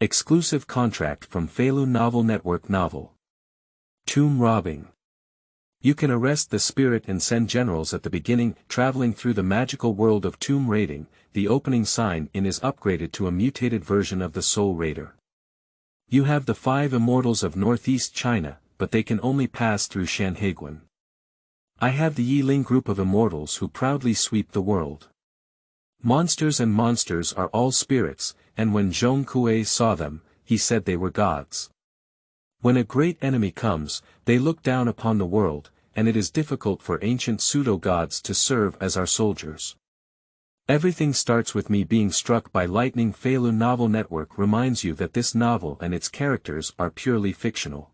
Exclusive contract from Feilu Novel Network Novel. Tomb robbing. You can arrest the spirit and send generals at the beginning, traveling through the magical world of tomb raiding. The opening sign in is upgraded to a mutated version of the Soul Raider. You have the 5 Immortals of Northeast China, but they can only pass through Shanhaiguan. I have the Ye Ling group of Immortals who proudly sweep the world. Monsters and monsters are all spirits, and when Zhong Kui saw them, he said they were gods. When a great enemy comes, they look down upon the world, and it is difficult for ancient pseudo-gods to serve as our soldiers. Everything starts with me being struck by lightningFeilu Novel Network reminds you that this novel and its characters are purely fictional.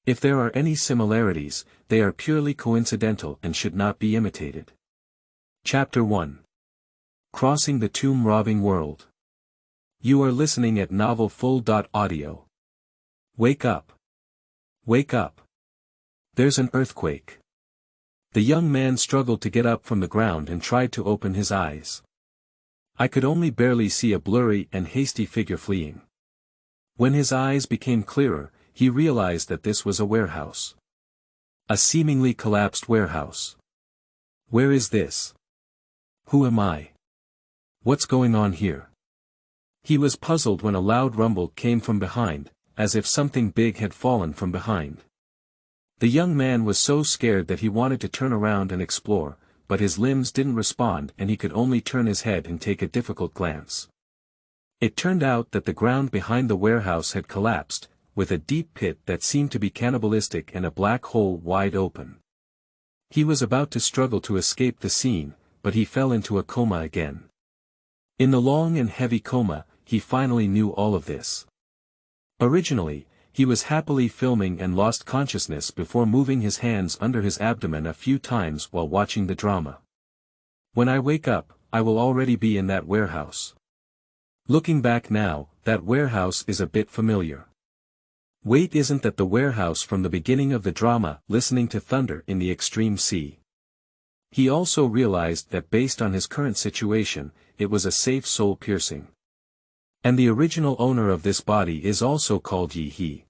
If there are any similarities, they are purely coincidental and should not be imitated. Chapter 1. Crossing the Tomb Robbing World. You are listening at Novel Full.audio. Wake up. Wake up. There's an earthquake. The young man struggled to get up from the ground and tried to open his eyes. I could only barely see a blurry and hasty figure fleeing. When his eyes became clearer, he realized that this was a warehouse. A seemingly collapsed warehouse. Where is this? Who am I? What's going on here? He was puzzled when a loud rumble came from behind, as if something big had fallen from behind. The young man was so scared that he wanted to turn around and explore, but his limbs didn't respond and he could only turn his head and take a difficult glance. It turned out that the ground behind the warehouse had collapsed, with a deep pit that seemed to be cannibalistic and a black hole wide open. He was about to struggle to escape the scene, but he fell into a coma again. In the long and heavy coma, he finally knew all of this. Originally, he was happily filming and lost consciousness before moving his hands under his abdomen a few times while watching the drama. When I wake up, I will already be in that warehouse. Looking back now, that warehouse is a bit familiar. Wait, isn't that the warehouse from the beginning of the drama, listening to thunder in the extreme sea? He also realized that based on his current situation, it was a safe soul-piercing. And the original owner of this body is also called Ye He.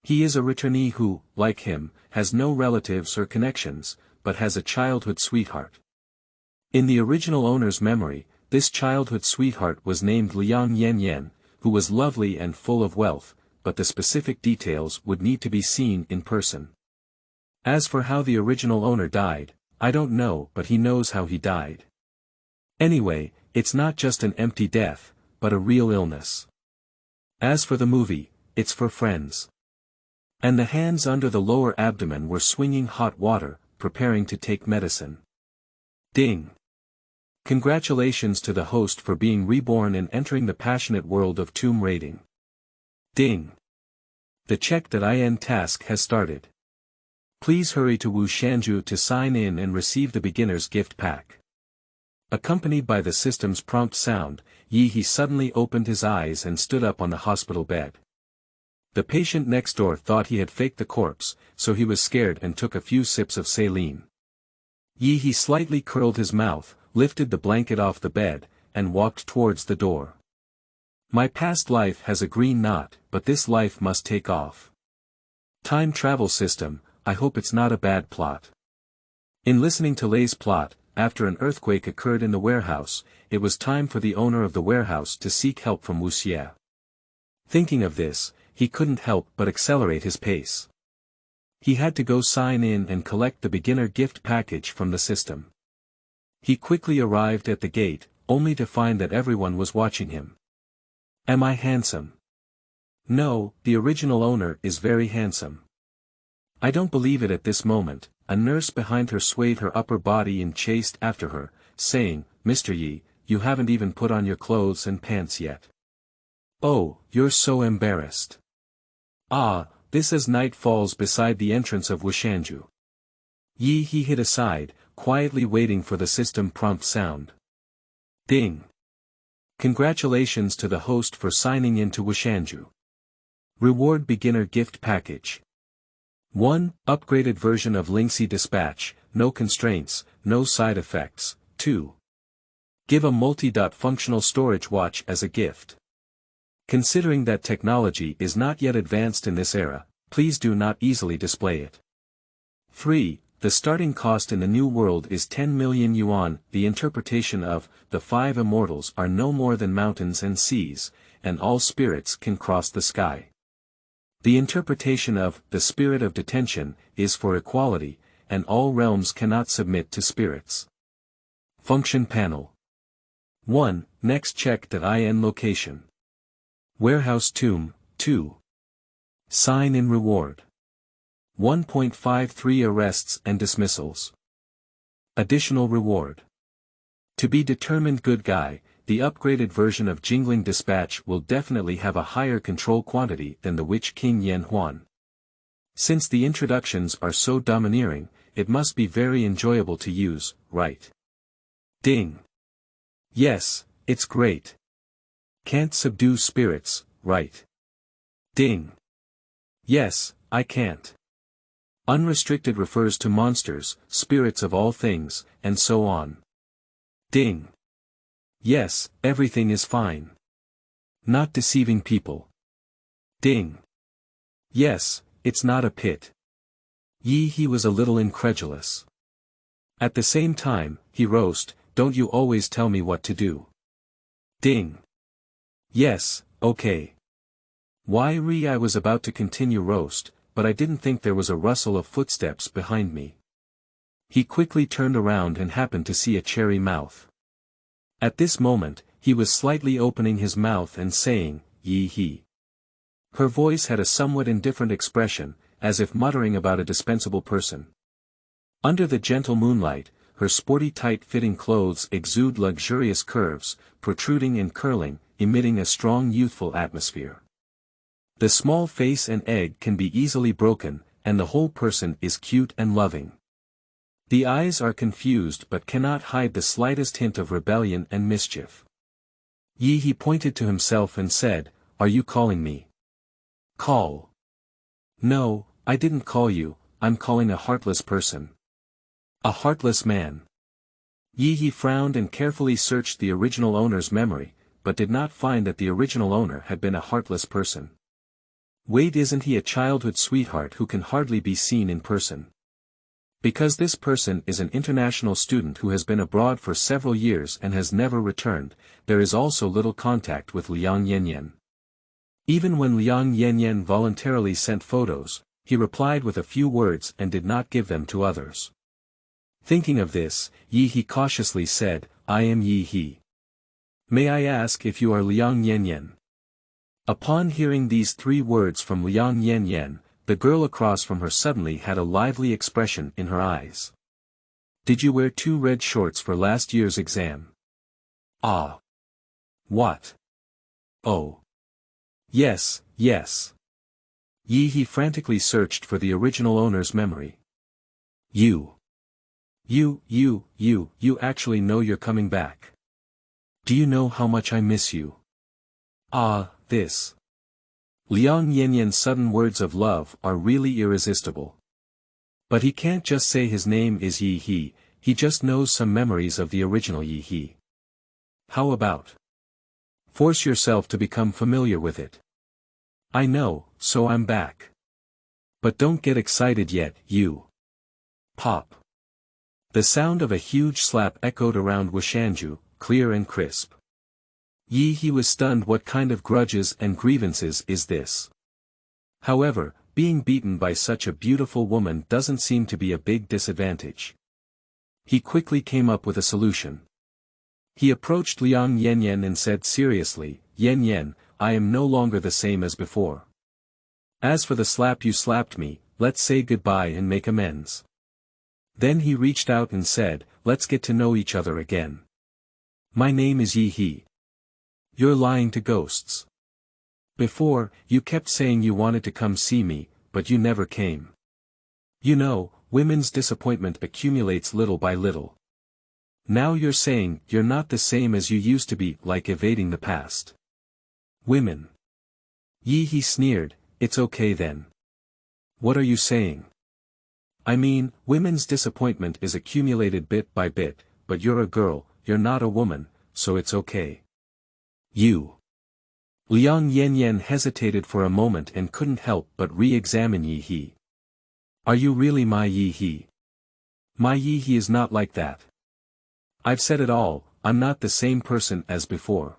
He is a returnee who, like him, has no relatives or connections, but has a childhood sweetheart. In the original owner's memory, this childhood sweetheart was named Liang Yanyan, who was lovely and full of wealth, but the specific details would need to be seen in person. As for how the original owner died, I don't know, but he knows how he died. Anyway, it's not just an empty death, but a real illness. As for the movie, it's for friends. And the hands under the lower abdomen were swinging hot water, preparing to take medicine. Ding! Congratulations to the host for being reborn and entering the passionate world of tomb raiding. Ding! The check.In task has started. Please hurry to Wu Xie to sign in and receive the beginner's gift pack. Accompanied by the system's prompt sound, Ye He suddenly opened his eyes and stood up on the hospital bed. The patient next door thought he had faked the corpse, so he was scared and took a few sips of saline. Ye He slightly curled his mouth, lifted the blanket off the bed, and walked towards the door. My past life has a green knot, but this life must take off. Time travel system, I hope it's not a bad plot. In listening to Lei's plot, after an earthquake occurred in the warehouse, it was time for the owner of the warehouse to seek help from Wu Xie. Thinking of this, he couldn't help but accelerate his pace. He had to go sign in and collect the beginner gift package from the system. He quickly arrived at the gate, only to find that everyone was watching him. Am I handsome? No, the original owner is very handsome. I don't believe it at this moment. A nurse behind her swayed her upper body and chased after her, saying, Mr. Yi, you haven't even put on your clothes and pants yet. Oh, you're so embarrassed. Ah, this as night falls beside the entrance of Wu Xie. Ye He hid aside, quietly waiting for the system prompt sound. Ding! Congratulations to the host for signing in to Wu Xie. Reward beginner gift package. 1. Upgraded version of Lingxi Dispatch, no constraints, no side effects. 2. Give a multi-functional storage watch as a gift. Considering that technology is not yet advanced in this era, please do not easily display it. 3. The starting cost in the new world is 10 million yuan. The interpretation of the 5 immortals are no more than mountains and seas, and all spirits can cross the sky. The interpretation of the spirit of detention is for equality, and all realms cannot submit to spirits. Function panel. 1. Next check.in location. Warehouse tomb, 2. Sign in reward. 1.53 Arrests and dismissals. Additional reward. To be determined good guy, the upgraded version of Jingling Dispatch will definitely have a higher control quantity than the Witch King Yan Huan. Since the introductions are so domineering, it must be very enjoyable to use, right? Ding. Yes, it's great. Can't subdue spirits, right? Ding. Yes, I can't. Unrestricted refers to monsters, spirits of all things, and so on. Ding. Yes, everything is fine. Not deceiving people. Ding. Yes, it's not a pit. He was a little incredulous. At the same time, he roast, don't you always tell me what to do. Ding. Yes, okay. I was about to continue roast, but I didn't think there was a rustle of footsteps behind me. He quickly turned around and happened to see a cherry mouth. At this moment, he was slightly opening his mouth and saying, he. Her voice had a somewhat indifferent expression, as if muttering about a dispensable person. Under the gentle moonlight, her sporty tight-fitting clothes exude luxurious curves, protruding and curling, emitting a strong youthful atmosphere. The small face and egg can be easily broken, and the whole person is cute and loving. The eyes are confused but cannot hide the slightest hint of rebellion and mischief. He pointed to himself and said, "Are you calling me?" "Call?" "No, I didn't call you, I'm calling a heartless person." "A heartless man." He frowned and carefully searched the original owner's memory, but did not find that the original owner had been a heartless person. Wait, isn't he a childhood sweetheart who can hardly be seen in person? Because this person is an international student who has been abroad for several years and has never returned, there is also little contact with Liang Yanyan. Even when Liang Yanyan voluntarily sent photos, he replied with a few words and did not give them to others. Thinking of this, he cautiously said, "I am He. May I ask if you are Liang Yanyan?" Upon hearing these 3 words from Liang Yanyan, the girl across from her suddenly had a lively expression in her eyes. "Did you wear 2 red shorts for last year's exam?" "Ah. What? Oh. Yes. He frantically searched for the original owner's memory. You actually know you're coming back. Do you know how much I miss you?" This. Liang Yanyan's sudden words of love are really irresistible. But he can't just say his name is he just knows some memories of the original He. How about? Force yourself to become familiar with it. I know, so I'm back. But don't get excited yet, you. Pop. The sound of a huge slap echoed around Wushanju, clear and crisp. He was stunned. What kind of grudges and grievances is this? However, being beaten by such a beautiful woman doesn't seem to be a big disadvantage. He quickly came up with a solution. He approached Liang Yanyan and said seriously, "Yanyan, I am no longer the same as before. As for the slap you slapped me, let's say goodbye and make amends." Then he reached out and said, "Let's get to know each other again. My name is He. You're lying to ghosts. Before, you kept saying you wanted to come see me, but you never came. You know, women's disappointment accumulates little by little. Now you're saying you're not the same as you used to be, like evading the past. Women." He sneered, "It's okay then. What are you saying?" "I mean, women's disappointment is accumulated bit by bit, but you're a girl, you're not a woman, so it's okay." You. Liang Yanyan hesitated for a moment and couldn't help but re-examine Ye He. Are you really my Ye He? My Ye He is not like that. I've said it all, I'm not the same person as before.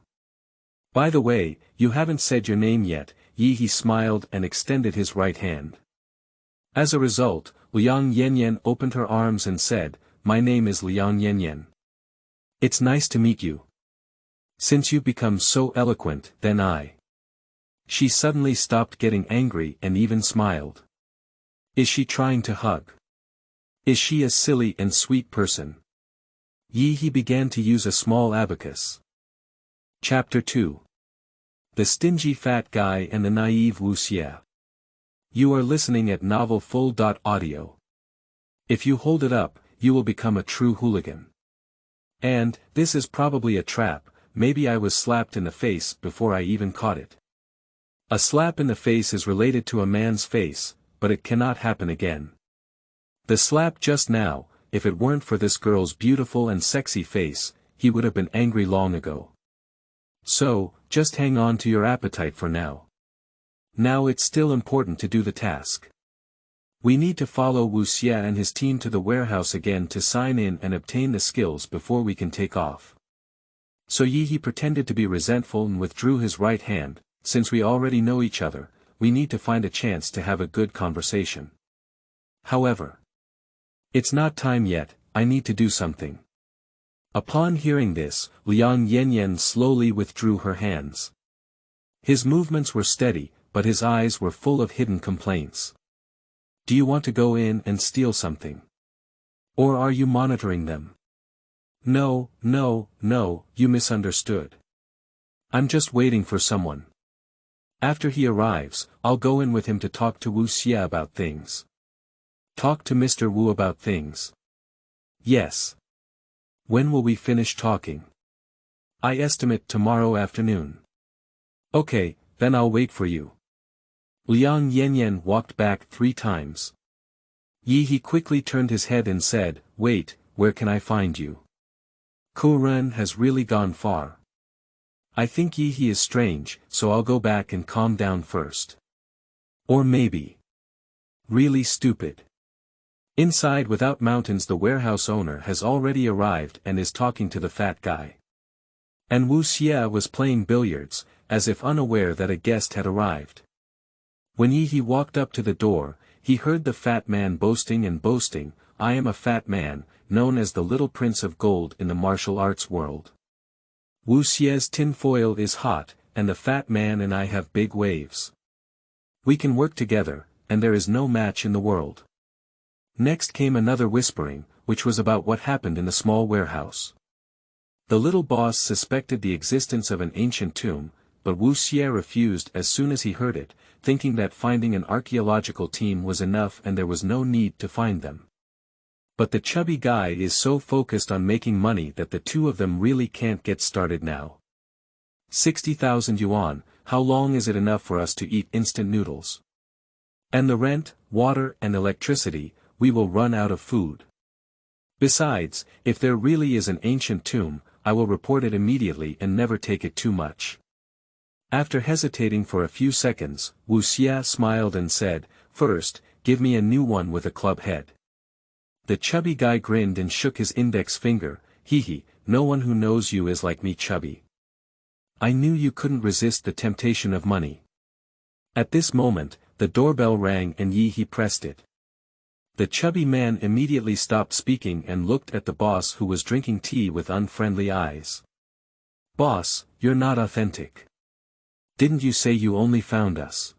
By the way, you haven't said your name yet. Ye He smiled and extended his right hand. As a result, Liang Yanyan opened her arms and said, My name is Liang Yanyan. It's nice to meet you. Since you've become so eloquent, then I. She suddenly stopped getting angry and even smiled. Is she trying to hug? Is she a silly and sweet person? Ye He began to use a small abacus. Chapter 2. The Stingy Fat Guy and the Naive Wu Xie. You are listening at Novel Full.audio. If you hold it up, you will become a true hooligan. And, this is probably a trap, maybe I was slapped in the face before I even caught it. A slap in the face is related to a man's face, but it cannot happen again. The slap just now, if it weren't for this girl's beautiful and sexy face, he would have been angry long ago. So, just hang on to your appetite for now. Now it's still important to do the task. We need to follow Wu Xie and his team to the warehouse again to sign in and obtain the skills before we can take off. So Ye He pretended to be resentful and withdrew his right hand. Since we already know each other, we need to find a chance to have a good conversation. However, it's not time yet, I need to do something. Upon hearing this, Liang Yanyan slowly withdrew her hands. His movements were steady, but his eyes were full of hidden complaints. Do you want to go in and steal something? Or are you monitoring them? No, you misunderstood. I'm just waiting for someone. After he arrives, I'll go in with him to talk to Wu Xie about things. Talk to Mr. Wu about things. Yes. When will we finish talking? I estimate tomorrow afternoon. Okay, then I'll wait for you. Liang Yanyan walked back 3 times. Ye He quickly turned his head and said, Wait, where can I find you? Ren has really gone far. I think Ye He is strange, so I'll go back and calm down first. Or maybe. Really stupid. Inside Without Mountains the warehouse owner has already arrived and is talking to the fat guy. And Wu Xie was playing billiards, as if unaware that a guest had arrived. When Ye He walked up to the door, he heard the fat man boasting, I am a fat man, known as the Little Prince of Gold in the martial arts world. Wu Xie's tinfoil is hot, and the fat man and I have big waves. We can work together, and there is no match in the world. Next came another whispering, which was about what happened in the small warehouse. The little boss suspected the existence of an ancient tomb, but Wu Xie refused as soon as he heard it, thinking that finding an archaeological team was enough and there was no need to find them. But the chubby guy is so focused on making money that the two of them really can't get started now. 60,000 yuan, how long is it enough for us to eat instant noodles? And the rent, water and electricity, we will run out of food. Besides, if there really is an ancient tomb, I will report it immediately and never take it too much. After hesitating for a few seconds, Wu Xie smiled and said, First, give me a new one with a club head. The chubby guy grinned and shook his index finger, He, no one who knows you is like me chubby. I knew you couldn't resist the temptation of money. At this moment, the doorbell rang and Ye He pressed it. The chubby man immediately stopped speaking and looked at the boss who was drinking tea with unfriendly eyes. Boss, you're not authentic. Didn't you say you only found us?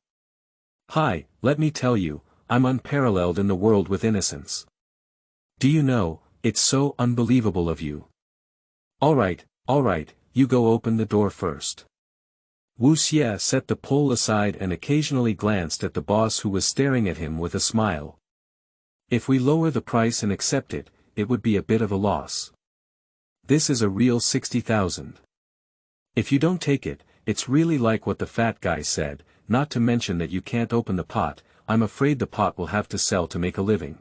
Hi, let me tell you, I'm unparalleled in the world with innocence. Do you know, it's so unbelievable of you. Alright, you go open the door first. Wu Xie set the pole aside and occasionally glanced at the boss who was staring at him with a smile. If we lower the price and accept it, it would be a bit of a loss. This is a real 60,000. If you don't take it, it's really like what the fat guy said, not to mention that you can't open the pot, I'm afraid the pot will have to sell to make a living.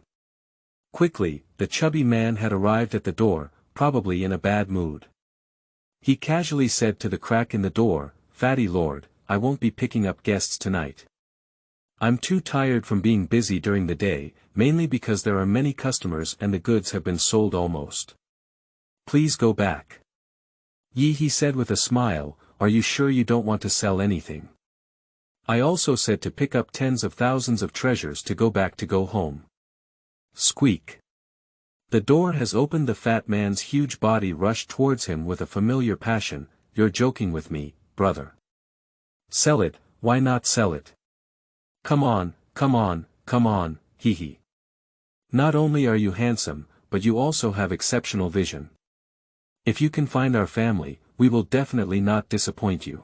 Quickly, the chubby man had arrived at the door, probably in a bad mood. He casually said to the crack in the door, Fatty Lord, I won't be picking up guests tonight. I'm too tired from being busy during the day, mainly because there are many customers and the goods have been sold almost. Please go back. He said with a smile, are you sure you don't want to sell anything? I also said to pick up tens of thousands of treasures to go home. Squeak. The door has opened. The fat man's huge body rushed towards him with a familiar passion. You're joking with me, brother. Sell it, why not sell it? Come on, come on, come on, hee. Not only are you handsome, but you also have exceptional vision. If you can find our family, we will definitely not disappoint you.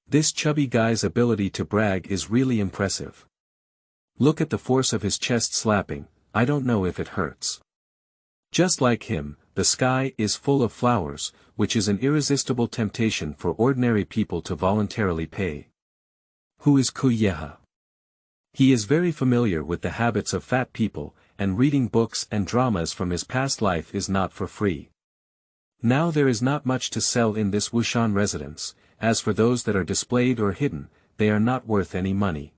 This chubby guy's ability to brag is really impressive. Look at the force of his chest slapping, I don't know if it hurts. Just like him, the sky is full of flowers, which is an irresistible temptation for ordinary people to voluntarily pay. Who is Kuyeha? He is very familiar with the habits of fat people, and reading books and dramas from his past life is not for free. Now there is not much to sell in this Wushan residence, as for those that are displayed or hidden, they are not worth any money.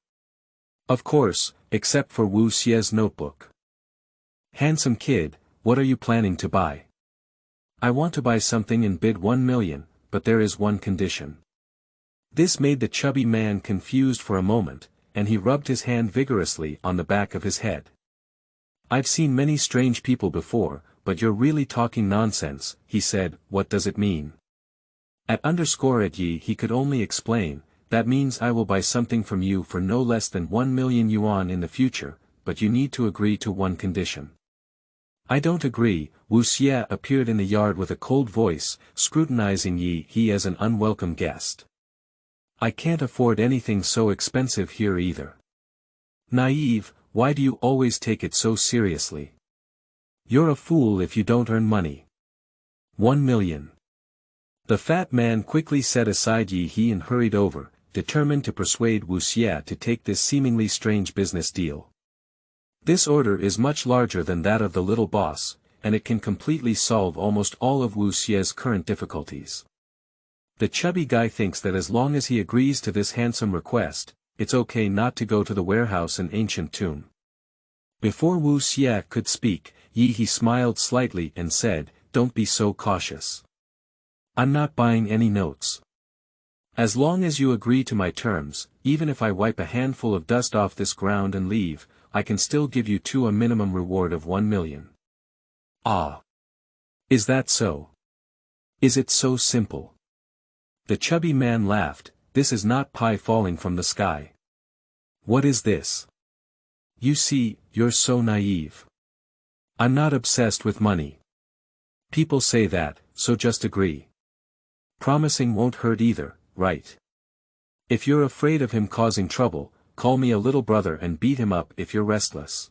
Of course, except for Wu Xie's notebook. Handsome kid, what are you planning to buy? I want to buy something and bid 1 million, but there is one condition. This made the chubby man confused for a moment, and he rubbed his hand vigorously on the back of his head. I've seen many strange people before, but you're really talking nonsense, he said, what does it mean? At Ye he could only explain, that means I will buy something from you for no less than 1 million yuan in the future, but you need to agree to one condition. I don't agree. Wu Xie appeared in the yard with a cold voice, scrutinizing He as an unwelcome guest. I can't afford anything so expensive here either. Naive, why do you always take it so seriously? You're a fool if you don't earn money. 1 million. The fat man quickly set aside He and hurried over, determined to persuade Wu Xie to take this seemingly strange business deal. This order is much larger than that of the little boss, and it can completely solve almost all of Wu Xie's current difficulties. The chubby guy thinks that as long as he agrees to this handsome request, it's okay not to go to the warehouse and ancient tomb. Before Wu Xie could speak, he smiled slightly and said, don't be so cautious. I'm not buying any notes. As long as you agree to my terms, even if I wipe a handful of dust off this ground and leave, I can still give you a minimum reward of 1 million. Ah. Is that so? Is it so simple? The chubby man laughed, this is not pie falling from the sky. What is this? You see, you're so naive. I'm not obsessed with money. People say that, so just agree. Promising won't hurt either, right? If you're afraid of him causing trouble, call me a little brother and beat him up if you're restless.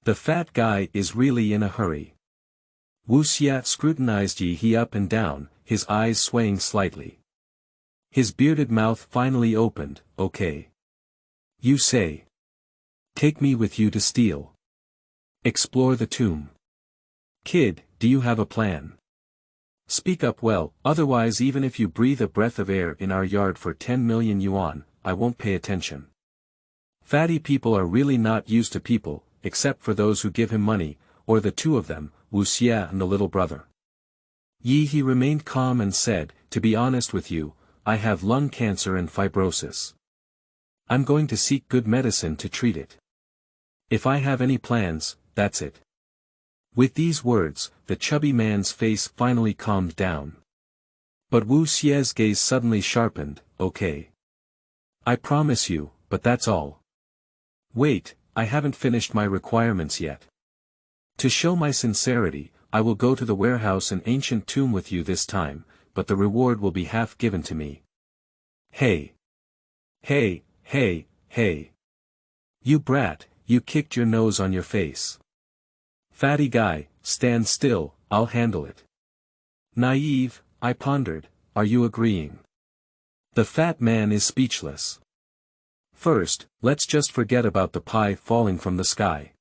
The fat guy is really in a hurry. Wu Xie scrutinized He up and down, his eyes swaying slightly. His bearded mouth finally opened, okay. You say. Take me with you to steal. Explore the tomb. Kid, do you have a plan? Speak up well, otherwise even if you breathe a breath of air in our yard for 10 million yuan, I won't pay attention. Fatty people are really not used to people, except for those who give him money, or the two of them, Wu Xie and the little brother. He remained calm and said, to be honest with you, I have lung cancer and fibrosis. I'm going to seek good medicine to treat it. If I have any plans, that's it. With these words, the chubby man's face finally calmed down. But Wu Xie's gaze suddenly sharpened, okay. I promise you, but that's all. Wait, I haven't finished my requirements yet. To show my sincerity, I will go to the warehouse and ancient tomb with you this time, but the reward will be half given to me. Hey! Hey, hey, hey! You brat, you kicked your nose on your face. Fatty guy, stand still, I'll handle it. Naive, I pondered, are you agreeing? The fat man is speechless. First, let's just forget about the pie falling from the sky.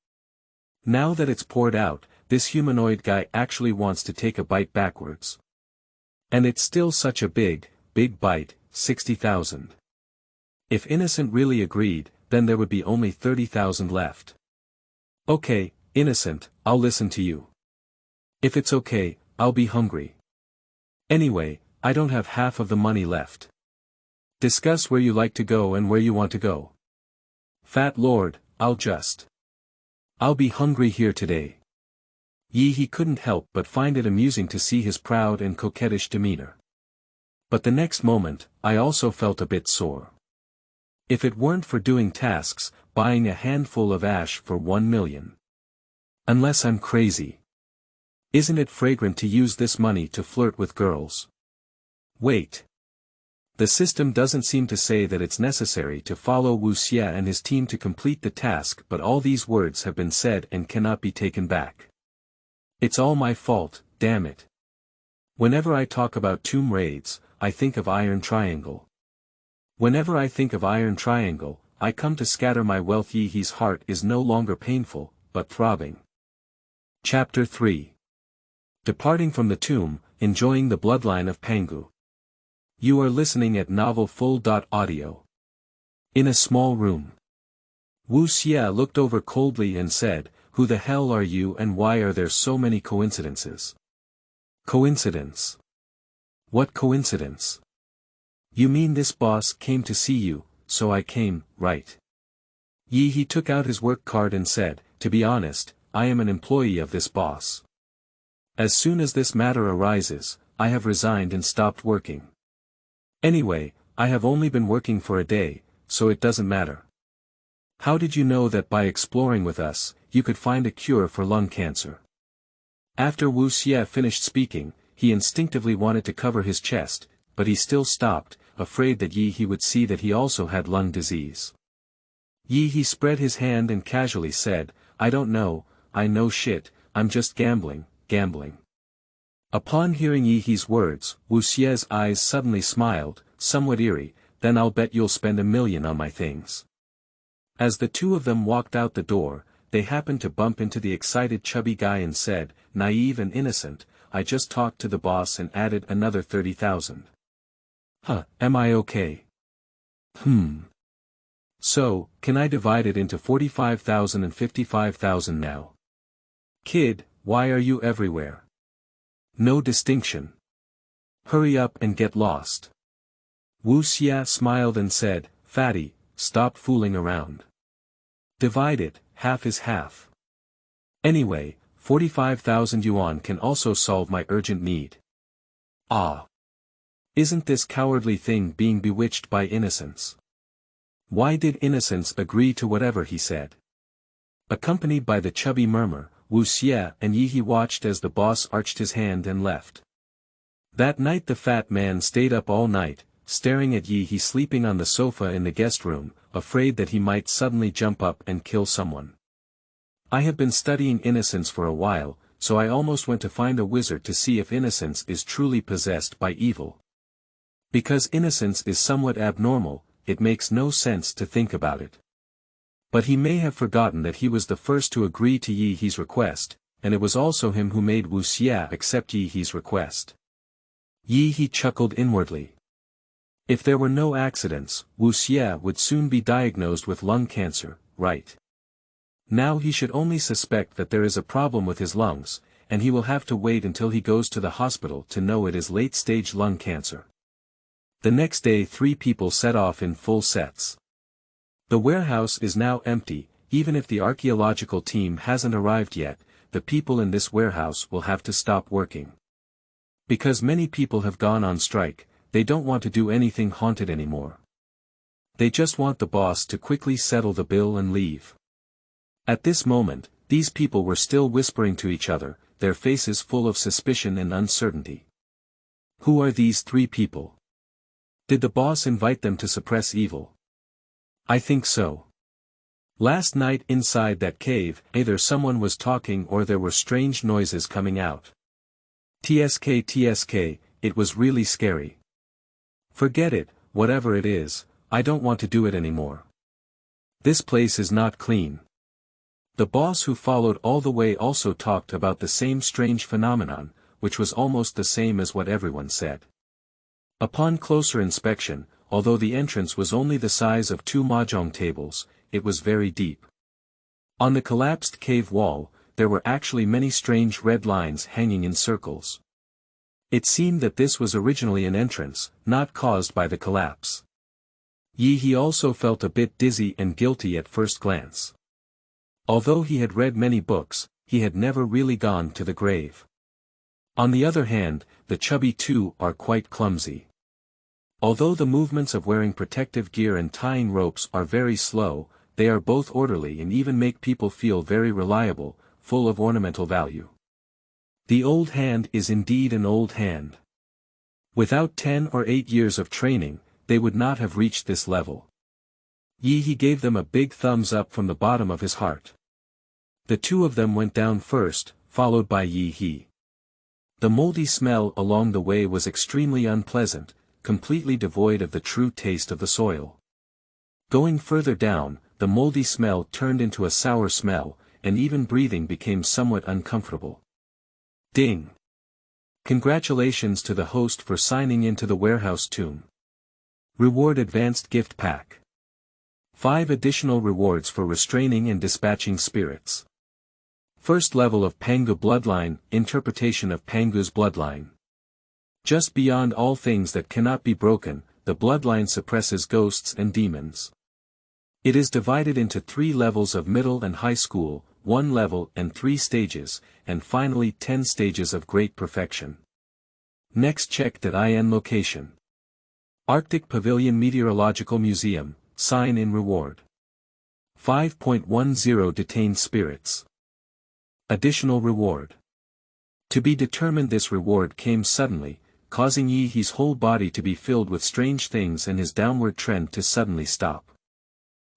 Now that it's poured out, this humanoid guy actually wants to take a bite backwards. And it's still such a big bite, 60,000. If Innocent really agreed, then there would be only 30,000 left. Okay, Innocent, I'll listen to you. If it's okay, I'll be hungry. Anyway, I don't have half of the money left. Discuss where you like to go and where you want to go. Fat Lord, I'll be hungry here today. He couldn't help but find it amusing to see his proud and coquettish demeanor. But the next moment, I also felt a bit sore. If it weren't for doing tasks, buying a handful of ash for 1 million. Unless I'm crazy. Isn't it fragrant to use this money to flirt with girls? Wait. The system doesn't seem to say that it's necessary to follow Wu Xie and his team to complete the task, but all these words have been said and cannot be taken back. It's all my fault, damn it. Whenever I talk about tomb raids, I think of Iron Triangle. Whenever I think of Iron Triangle, I come to scatter my wealth. Ye's heart is no longer painful, but throbbing. Chapter 3. Departing from the tomb, enjoying the bloodline of Pangu. You are listening at Novel Full.audio. In a small room. Wu Xie looked over coldly and said, "Who the hell are you and why are there so many coincidences?" Coincidence? What coincidence? You mean this boss came to see you, so I came, right? He took out his work card and said, "To be honest, I am an employee of this boss. As soon as this matter arises, I have resigned and stopped working. Anyway, I have only been working for a day, so it doesn't matter. How did you know that by exploring with us, you could find a cure for lung cancer?" After Wu Xie finished speaking, he instinctively wanted to cover his chest, but he still stopped, afraid that he would see that he also had lung disease. He spread his hand and casually said, "I don't know, I know shit, I'm just gambling. Upon hearing He's words, Wu Xie's eyes suddenly smiled, somewhat eerie, "Then I'll bet you'll spend 1 million on my things." As the two of them walked out the door, they happened to bump into the excited chubby guy and said, naive and innocent, "I just talked to the boss and added another 30,000. Am I okay? So, can I divide it into 45,000 and 55,000 now? Kid, why are you everywhere? No distinction. Hurry up and get lost." Wu Xie smiled and said, "Fatty, stop fooling around. Divide it, half is half. Anyway, 45,000 yuan can also solve my urgent need." Ah! Isn't this cowardly thing being bewitched by innocence? Why did innocence agree to whatever he said? Accompanied by the chubby murmur, Wu Xie and He watched as the boss arched his hand and left. That night the fat man stayed up all night, staring at He sleeping on the sofa in the guest room, afraid that he might suddenly jump up and kill someone. I have been studying innocence for a while, so I almost went to find a wizard to see if innocence is truly possessed by evil. Because innocence is somewhat abnormal, it makes no sense to think about it. But he may have forgotten that he was the first to agree to He's request, and it was also him who made Wu Xie accept He's request. He chuckled inwardly. If there were no accidents, Wu Xie would soon be diagnosed with lung cancer, right? Now he should only suspect that there is a problem with his lungs, and he will have to wait until he goes to the hospital to know it is late-stage lung cancer. The next day 3 people set off in full sets. The warehouse is now empty. Even if the archaeological team hasn't arrived yet, the people in this warehouse will have to stop working. Because many people have gone on strike, they don't want to do anything haunted anymore. They just want the boss to quickly settle the bill and leave. At this moment, these people were still whispering to each other, their faces full of suspicion and uncertainty. Who are these 3 people? Did the boss invite them to suppress evil? I think so. Last night inside that cave, either someone was talking or there were strange noises coming out. TSK, it was really scary. Forget it, whatever it is, I don't want to do it anymore. This place is not clean. The boss who followed all the way also talked about the same strange phenomenon, which was almost the same as what everyone said. Upon closer inspection, although the entrance was only the size of 2 mahjong tables, it was very deep. On the collapsed cave wall, there were actually many strange red lines hanging in circles. It seemed that this was originally an entrance, not caused by the collapse. He also felt a bit dizzy and guilty at first glance. Although he had read many books, he had never really gone to the grave. On the other hand, the chubby two are quite clumsy. Although the movements of wearing protective gear and tying ropes are very slow, they are both orderly and even make people feel very reliable, full of ornamental value. The old hand is indeed an old hand. Without 10 or 8 years of training, they would not have reached this level. He gave them a big thumbs up from the bottom of his heart. The two of them went down first, followed by He. The moldy smell along the way was extremely unpleasant, completely devoid of the true taste of the soil. Going further down, the moldy smell turned into a sour smell, and even breathing became somewhat uncomfortable. Ding! Congratulations to the host for signing into the warehouse tomb. Reward Advanced Gift Pack. 5 additional rewards for restraining and dispatching spirits. First level of Pangu Bloodline, interpretation of Pangu's Bloodline. Just beyond all things that cannot be broken, the Bloodline suppresses ghosts and demons. It is divided into 3 levels of middle and high school, 1 level and 3 stages, and finally 10 stages of great perfection. Next check.In location. Arctic Pavilion Meteorological Museum, sign in reward. 5.10 Detained spirits. Additional reward. To be determined, this reward came suddenly, causing He's whole body to be filled with strange things and his downward trend to suddenly stop.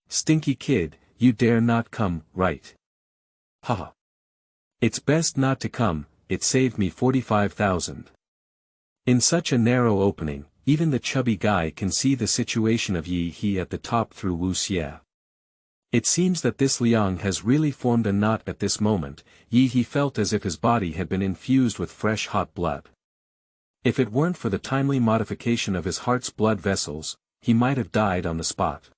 Stinky kid, you dare not come, right? Haha. It's best not to come, it saved me 45,000. In such a narrow opening, even the chubby guy can see the situation of He at the top through Wu Xie. It seems that this Liang has really formed a knot at this moment. He felt as if his body had been infused with fresh hot blood. If it weren't for the timely modification of his heart's blood vessels, he might have died on the spot.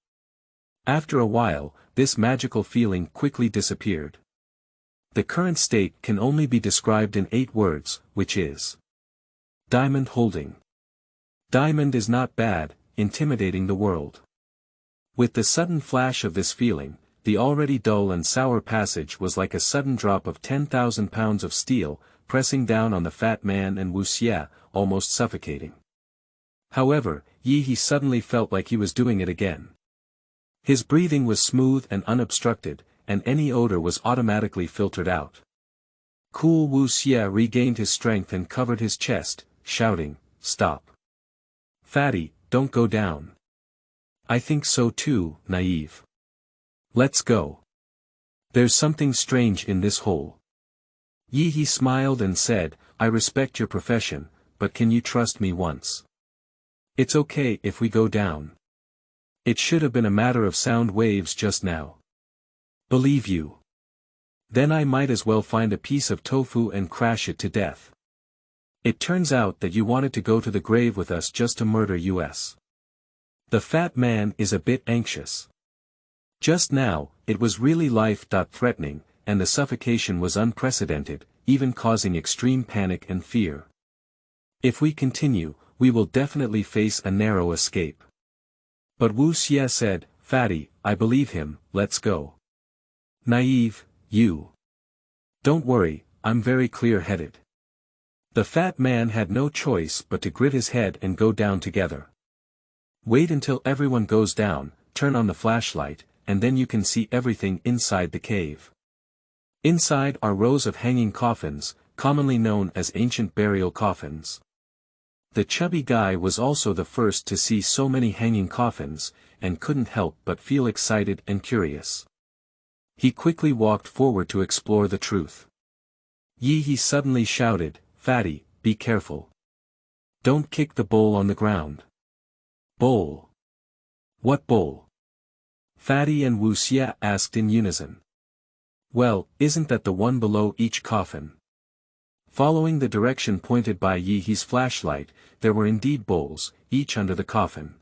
After a while, this magical feeling quickly disappeared. The current state can only be described in 8 words, which is Diamond holding. Diamond is not bad, intimidating the world. With the sudden flash of this feeling, the already dull and sour passage was like a sudden drop of 10,000 pounds of steel, pressing down on the fat man and Wu Xie, almost suffocating. However, He suddenly felt like he was doing it again. His breathing was smooth and unobstructed, and any odor was automatically filtered out. Cool Wu Xie regained his strength and covered his chest, shouting, "Stop. Fatty, don't go down." "I think so too, naive. Let's go. There's something strange in this hole." He smiled and said, "I respect your profession, but can you trust me once? It's okay if we go down. It should have been a matter of sound waves just now." "Believe you. Then I might as well find a piece of tofu and crash it to death. It turns out that you wanted to go to the grave with us just to murder us." The fat man is a bit anxious. Just now, it was really life-threatening, and the suffocation was unprecedented, even causing extreme panic and fear. If we continue, we will definitely face a narrow escape. But Wu Xie said, "Fatty, I believe him, let's go." "Naive, you. Don't worry, I'm very clear-headed." The fat man had no choice but to grit his head and go down together. "Wait until everyone goes down, turn on the flashlight, and then you can see everything inside the cave." Inside are rows of hanging coffins, commonly known as ancient burial coffins. The chubby guy was also the first to see so many hanging coffins, and couldn't help but feel excited and curious. He quickly walked forward to explore the truth. He suddenly shouted, "Fatty, be careful. Don't kick the bowl on the ground." "Bowl? What bowl?" Fatty and Wu Xie asked in unison. "Well, isn't that the one below each coffin?" Following the direction pointed by Ye's flashlight, there were indeed bowls, each under the coffin.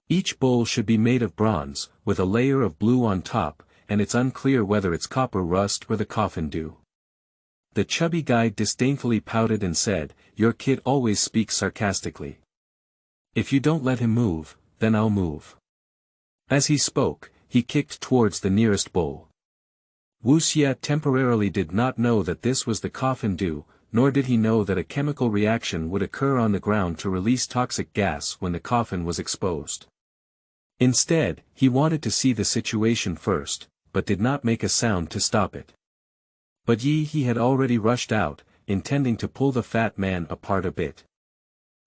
Each bowl should be made of bronze, with a layer of blue on top, and it's unclear whether it's copper rust or the coffin dew. The chubby guy disdainfully pouted and said, "Your kid always speaks sarcastically. If you don't let him move, then I'll move." As he spoke, he kicked towards the nearest bowl. Wu Xie temporarily did not know that this was the coffin dew, nor did he know that a chemical reaction would occur on the ground to release toxic gas when the coffin was exposed. Instead, he wanted to see the situation first, but did not make a sound to stop it. But he had already rushed out, intending to pull the fat man apart a bit.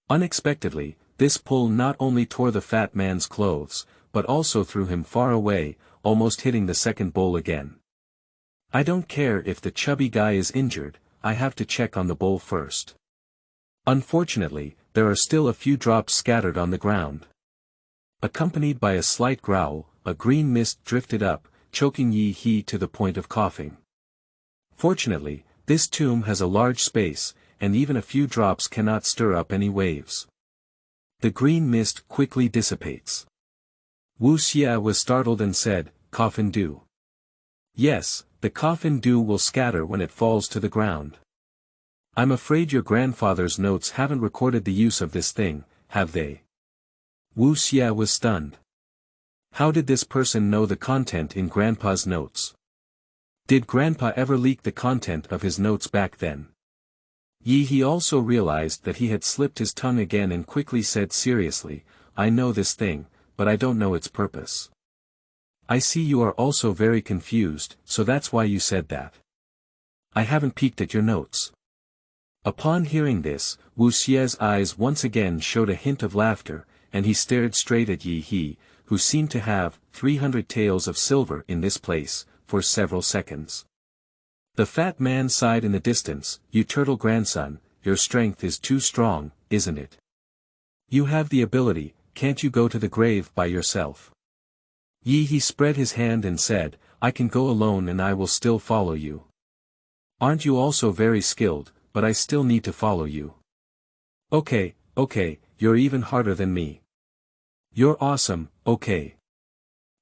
Unexpectedly, this pull not only tore the fat man's clothes, but also threw him far away, almost hitting the second bowl again. "I don't care if the chubby guy is injured, I have to check on the bowl first." Unfortunately, there are still a few drops scattered on the ground. Accompanied by a slight growl, a green mist drifted up, choking Ye to the point of coughing. Fortunately, this tomb has a large space, and even a few drops cannot stir up any waves. The green mist quickly dissipates. Wu Xie was startled and said, "Coffin dew." "Yes, the coffin dew will scatter when it falls to the ground." "I'm afraid your grandfather's notes haven't recorded the use of this thing, have they?" Wu Xie was stunned. How did this person know the content in Grandpa's notes? Did Grandpa ever leak the content of his notes back then? He also realized that he had slipped his tongue again and quickly said seriously, "I know this thing, but I don't know its purpose." "I see you are also very confused, so that's why you said that." "I haven't peeked at your notes." Upon hearing this, Wu Xie's eyes once again showed a hint of laughter, and he stared straight at Ye, who seemed to have 300 taels of silver in this place, for several seconds. The fat man sighed in the distance, "You turtle grandson, your strength is too strong, isn't it? You have the ability, can't you go to the grave by yourself?" He spread his hand and said, "I can go alone and I will still follow you." "Aren't you also very skilled, but I still need to follow you." Okay, you're even harder than me." "You're awesome, okay."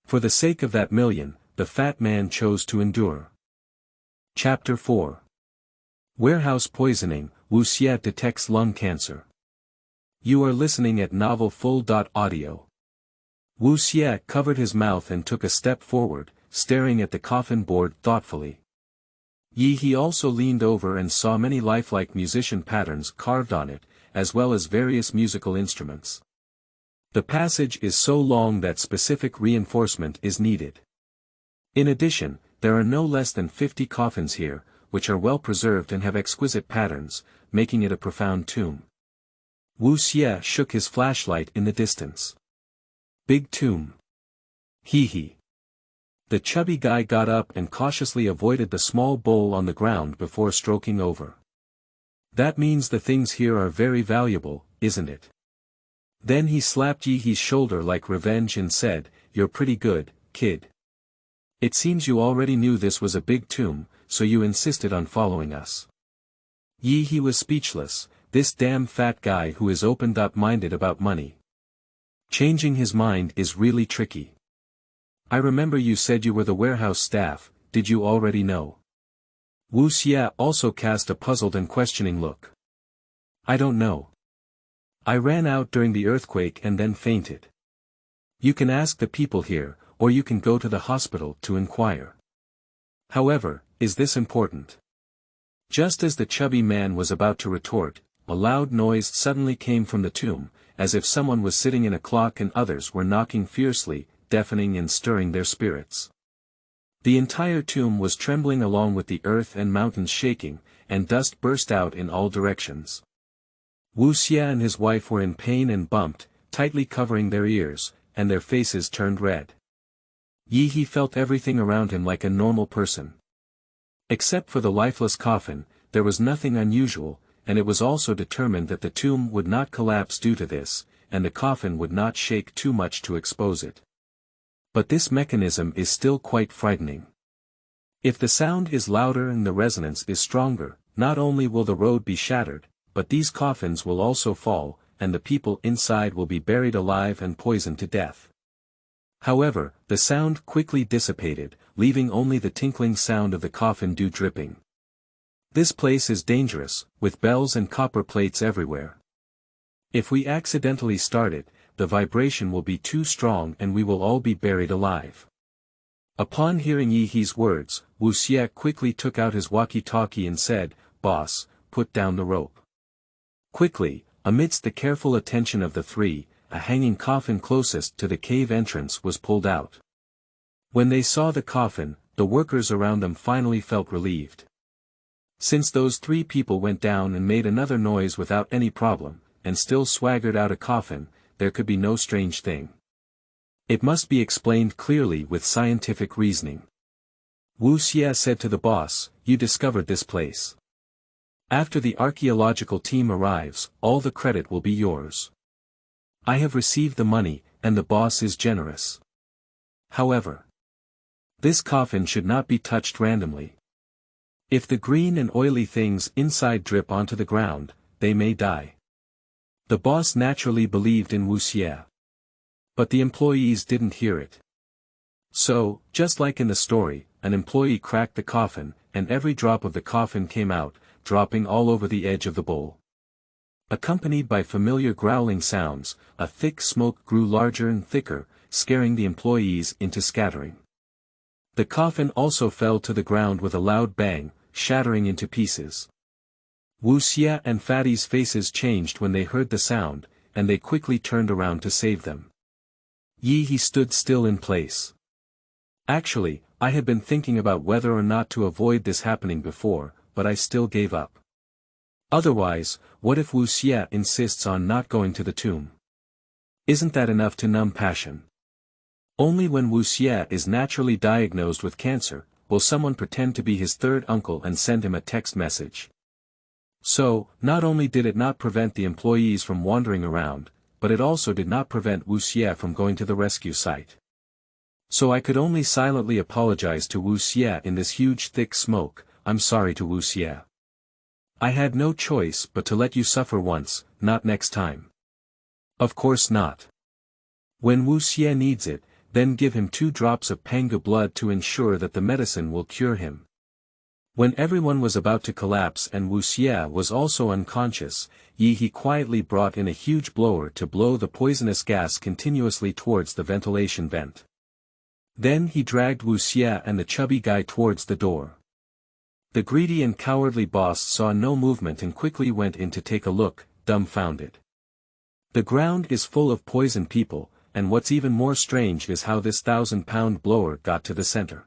For the sake of that million, the fat man chose to endure. Chapter 4. Warehouse Poisoning, Wu Xie Detects Lung Cancer. You are listening at Novel Full.audio. Wu Xie covered his mouth and took a step forward, staring at the coffin board thoughtfully. He also leaned over and saw many lifelike musician patterns carved on it, as well as various musical instruments. The passage is so long that specific reinforcement is needed. In addition, there are no less than 50 coffins here, which are well preserved and have exquisite patterns, making it a profound tomb. Wu Xie shook his flashlight in the distance. "Big tomb. Hee. The chubby guy got up and cautiously avoided the small bowl on the ground before stroking over. "That means the things here are very valuable, isn't it?" Then he slapped Ye's shoulder like revenge and said, "You're pretty good, kid. It seems you already knew this was a big tomb, so you insisted on following us." He was speechless, this damn fat guy who is open-minded about money. Changing his mind is really tricky. "I remember you said you were the warehouse staff, did you already know?" Wu Xie also cast a puzzled and questioning look. "I don't know. I ran out during the earthquake and then fainted. You can ask the people here, or you can go to the hospital to inquire. However, is this important?" Just as the chubby man was about to retort, a loud noise suddenly came from the tomb, as if someone was sitting in a clock and others were knocking fiercely, deafening and stirring their spirits. The entire tomb was trembling along with the earth and mountains shaking, and dust burst out in all directions. Wu Xie and his wife were in pain and bumped, tightly covering their ears, and their faces turned red. He felt everything around him like a normal person. Except for the lifeless coffin, there was nothing unusual, and it was also determined that the tomb would not collapse due to this, and the coffin would not shake too much to expose it. But this mechanism is still quite frightening. If the sound is louder and the resonance is stronger, not only will the road be shattered, but these coffins will also fall, and the people inside will be buried alive and poisoned to death. However, the sound quickly dissipated, leaving only the tinkling sound of the coffin dew dripping. This place is dangerous, with bells and copper plates everywhere. If we accidentally start it, the vibration will be too strong and we will all be buried alive. Upon hearing Ye He's words, Wu Xie quickly took out his walkie-talkie and said, "Boss, put down the rope." Quickly, amidst the careful attention of the three, a hanging coffin closest to the cave entrance was pulled out. When they saw the coffin, the workers around them finally felt relieved. Since those three people went down and made another noise without any problem, and still swaggered out a coffin, there could be no strange thing. It must be explained clearly with scientific reasoning. Wu Xie said to the boss, "You discovered this place. After the archaeological team arrives, all the credit will be yours. I have received the money, and the boss is generous. However, this coffin should not be touched randomly. If the green and oily things inside drip onto the ground, they may die." The boss naturally believed in Wu Xie. But the employees didn't hear it. So, just like in the story, an employee cracked the coffin, and every drop of the coffin came out, dropping all over the edge of the bowl. Accompanied by familiar growling sounds, a thick smoke grew larger and thicker, scaring the employees into scattering. The coffin also fell to the ground with a loud bang, shattering into pieces. Wu Xie and Fatty's faces changed when they heard the sound, and they quickly turned around to save them. Ye He stood still in place. "Actually, I had been thinking about whether or not to avoid this happening before, but I still gave up. Otherwise, what if Wu Xie insists on not going to the tomb? Isn't that enough to numb passion? Only when Wu Xie is naturally diagnosed with cancer, will someone pretend to be his third uncle and send him a text message." So, not only did it not prevent the employees from wandering around, but it also did not prevent Wu Xie from going to the rescue site. So I could only silently apologize to Wu Xie in this huge thick smoke. "I'm sorry to Wu Xie. I had no choice but to let you suffer once, not next time." "Of course not. When Wu Xie needs it, then give him 2 drops of Pangu blood to ensure that the medicine will cure him." When everyone was about to collapse and Wu Xie was also unconscious, Ye He quietly brought in a huge blower to blow the poisonous gas continuously towards the ventilation vent. Then he dragged Wu Xie and the chubby guy towards the door. The greedy and cowardly boss saw no movement and quickly went in to take a look, dumbfounded. The ground is full of poisoned people, and what's even more strange is how this 1,000-pound blower got to the center.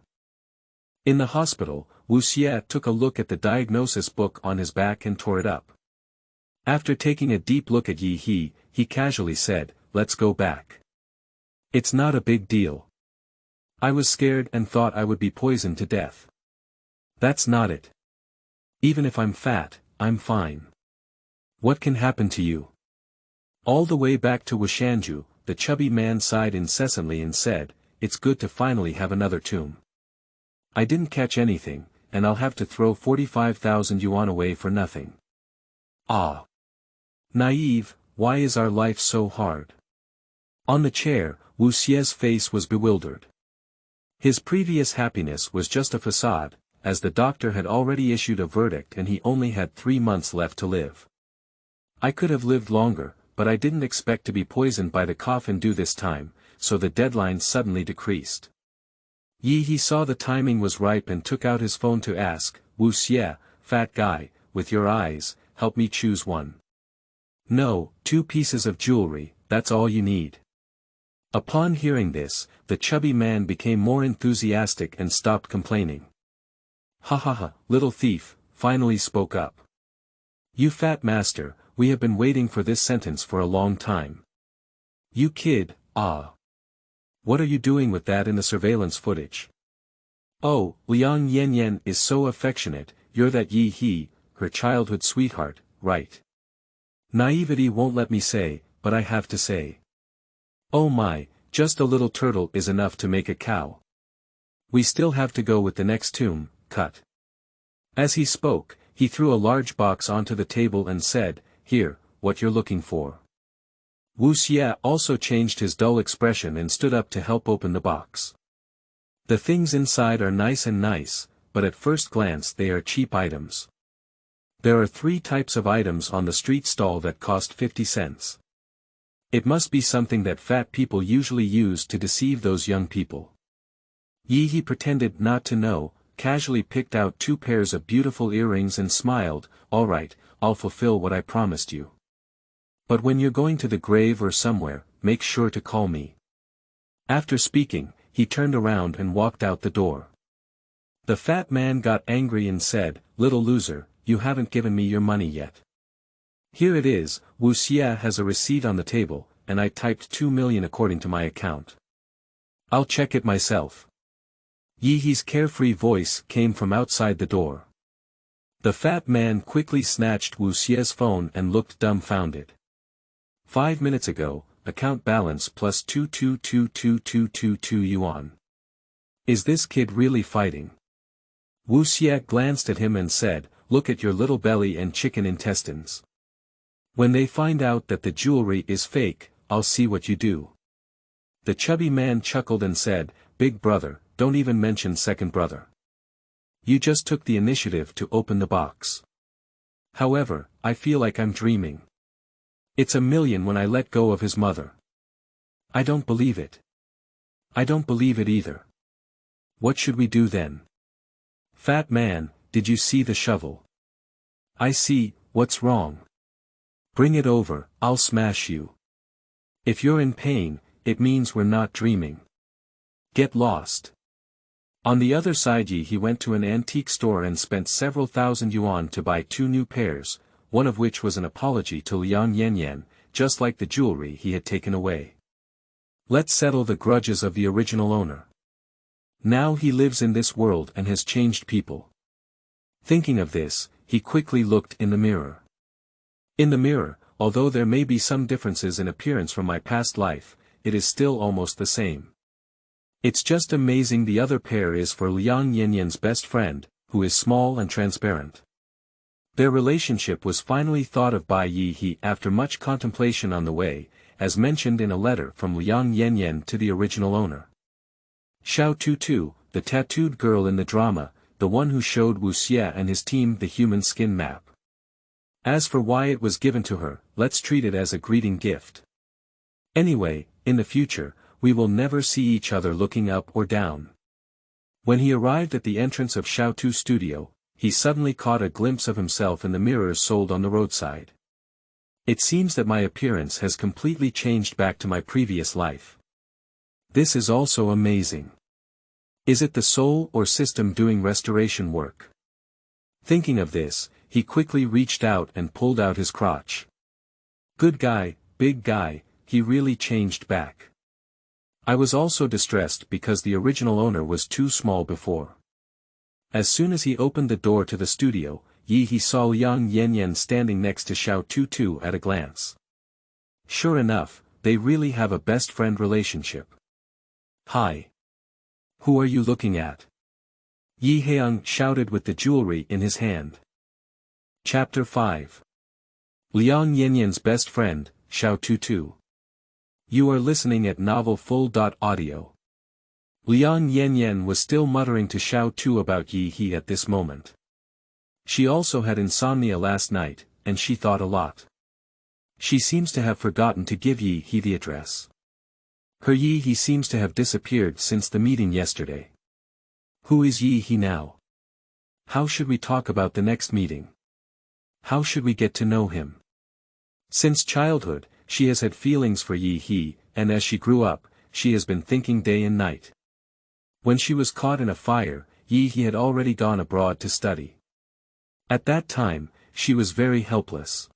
In the hospital, Wu Xie took a look at the diagnosis book on his back and tore it up. After taking a deep look at Ye He, he casually said, "Let's go back. It's not a big deal. I was scared and thought I would be poisoned to death. That's not it. Even if I'm fat, I'm fine. What can happen to you?" All the way back to Wushanju, the chubby man sighed incessantly and said, "It's good to finally have another tomb. I didn't catch anything, and I'll have to throw 45,000 yuan away for nothing. Ah. Naive, why is our life so hard?" On the chair, Wu Xie's face was bewildered. His previous happiness was just a facade, as the doctor had already issued a verdict and he only had 3 months left to live. "I could have lived longer, but I didn't expect to be poisoned by the coffin dew this time, so the deadline suddenly decreased." Ye He saw the timing was ripe and took out his phone to ask, "Wu Xie, fat guy, with your eyes, help me choose one. No, 2 pieces of jewelry, that's all you need." Upon hearing this, the chubby man became more enthusiastic and stopped complaining. "Ha ha ha, little thief," finally spoke up. "You fat master, we have been waiting for this sentence for a long time. You kid, ah. What are you doing with that in the surveillance footage?" "Oh, Liang Yanyan is so affectionate, you're that Ye He, her childhood sweetheart, right?" Naivety won't let me say, but I have to say. "Oh my, just a little turtle is enough to make a cow. We still have to go with the next tomb, cut." As he spoke, he threw a large box onto the table and said, "Here, what you're looking for." Wu Xie also changed his dull expression and stood up to help open the box. The things inside are nice, but at first glance they are cheap items. There are 3 types of items on the street stall that cost 50 cents. It must be something that fat people usually use to deceive those young people. He pretended not to know, casually picked out 2 pairs of beautiful earrings and smiled, "All right, I'll fulfill what I promised you. But when you're going to the grave or somewhere, make sure to call me." After speaking, he turned around and walked out the door. The fat man got angry and said, "Little loser, you haven't given me your money yet." "Here it is." Wu Xie has a receipt on the table, and I typed 2 million according to my account. "I'll check it myself." He's carefree voice came from outside the door. The fat man quickly snatched Wu Xie's phone and looked dumbfounded. 5 minutes ago, account balance plus 222222 yuan. Is this kid really fighting? Wu Xie glanced at him and said, "Look at your little belly and chicken intestines. When they find out that the jewelry is fake, I'll see what you do." The chubby man chuckled and said, "Big brother, don't even mention second brother. You just took the initiative to open the box. However, I feel like I'm dreaming. It's a million when I let go of his mother. I don't believe it. I don't believe it either. What should we do then?" "Fat man, did you see the shovel?" "I see. What's wrong?" "Bring it over, I'll smash you. If you're in pain, it means we're not dreaming. Get lost." On the other side he went to an antique store and spent several thousand yuan to buy 2 new pairs, one of which was an apology to Liang Yanyan, just like the jewelry he had taken away. Let's settle the grudges of the original owner. Now he lives in this world and has changed people. Thinking of this, he quickly looked in the mirror. In the mirror, although there may be some differences in appearance from my past life, it is still almost the same. It's just amazing. The other pair is for Liang Yanyan's best friend, who is small and transparent. Their relationship was finally thought of by He after much contemplation on the way, as mentioned in a letter from Liang Yanyan to the original owner. Xiao Toutou, the tattooed girl in the drama, the one who showed Wu Xie and his team the human skin map. As for why it was given to her, let's treat it as a greeting gift. Anyway, in the future, we will never see each other looking up or down. When he arrived at the entrance of Xiao Tou's studio, he suddenly caught a glimpse of himself in the mirrors sold on the roadside. It seems that my appearance has completely changed back to my previous life. This is also amazing. Is it the soul or system doing restoration work? Thinking of this, he quickly reached out and pulled out his crotch. Good guy, big guy, he really changed back. I was also distressed because the original owner was too small before. As soon as he opened the door to the studio, he saw Liang Yanyan standing next to Xiao Toutou at a glance. Sure enough, they really have a best friend relationship. Hi. Who are you looking at? Ye Ling shouted with the jewelry in his hand. Chapter 5. Liang Yanyan's best friend, Xiao Toutou. You are listening at Novel Full.audio. Liang Yanyan was still muttering to Xiao Tu about Ye at this moment. She also had insomnia last night, and she thought a lot. She seems to have forgotten to give Ye the address. Her Ye seems to have disappeared since the meeting yesterday. Who is Ye now? How should we talk about the next meeting? How should we get to know him? Since childhood, she has had feelings for Ye, and as she grew up, she has been thinking day and night. When she was caught in a fire, Ye had already gone abroad to study. At that time, she was very helpless.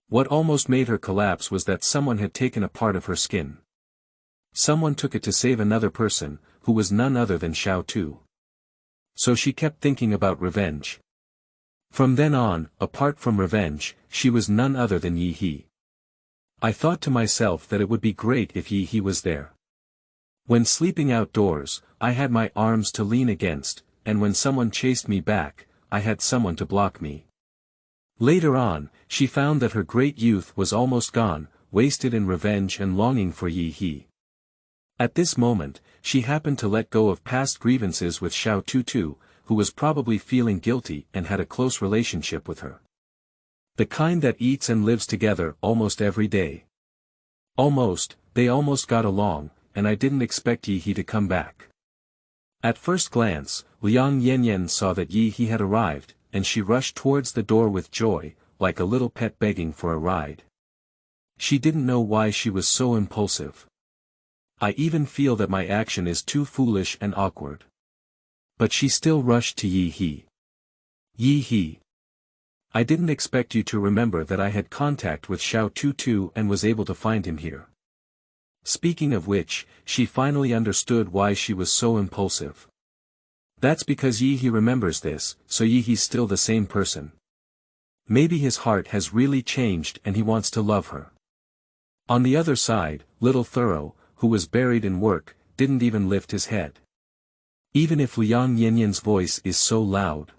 What almost made her collapse was that someone had taken a part of her skin. Someone took it to save another person, who was none other than Xiao Tu. So she kept thinking about revenge. From then on, apart from revenge, she was none other than Ye. I thought to myself that it would be great if Ye was there. When sleeping outdoors, I had my arms to lean against, and when someone chased me back, I had someone to block me. Later on, she found that her great youth was almost gone, wasted in revenge and longing for Ye. At this moment, she happened to let go of past grievances with Xiao Toutou, who was probably feeling guilty and had a close relationship with her. The kind that eats and lives together almost every day. They almost got along, and I didn't expect Ye to come back. At first glance, Yanyan saw that Ye had arrived, and she rushed towards the door with joy, like a little pet begging for a ride. She didn't know why she was so impulsive. I even feel that my action is too foolish and awkward. But she still rushed to Ye. Ye. I didn't expect you to remember that I had contact with Xiao Toutou and was able to find him here. Speaking of which, she finally understood why she was so impulsive. That's because Ye remembers this, so Ye's still the same person. Maybe his heart has really changed and he wants to love her. On the other side, little Thorough, who was buried in work, didn't even lift his head. Even if Yanyan's voice is so loud.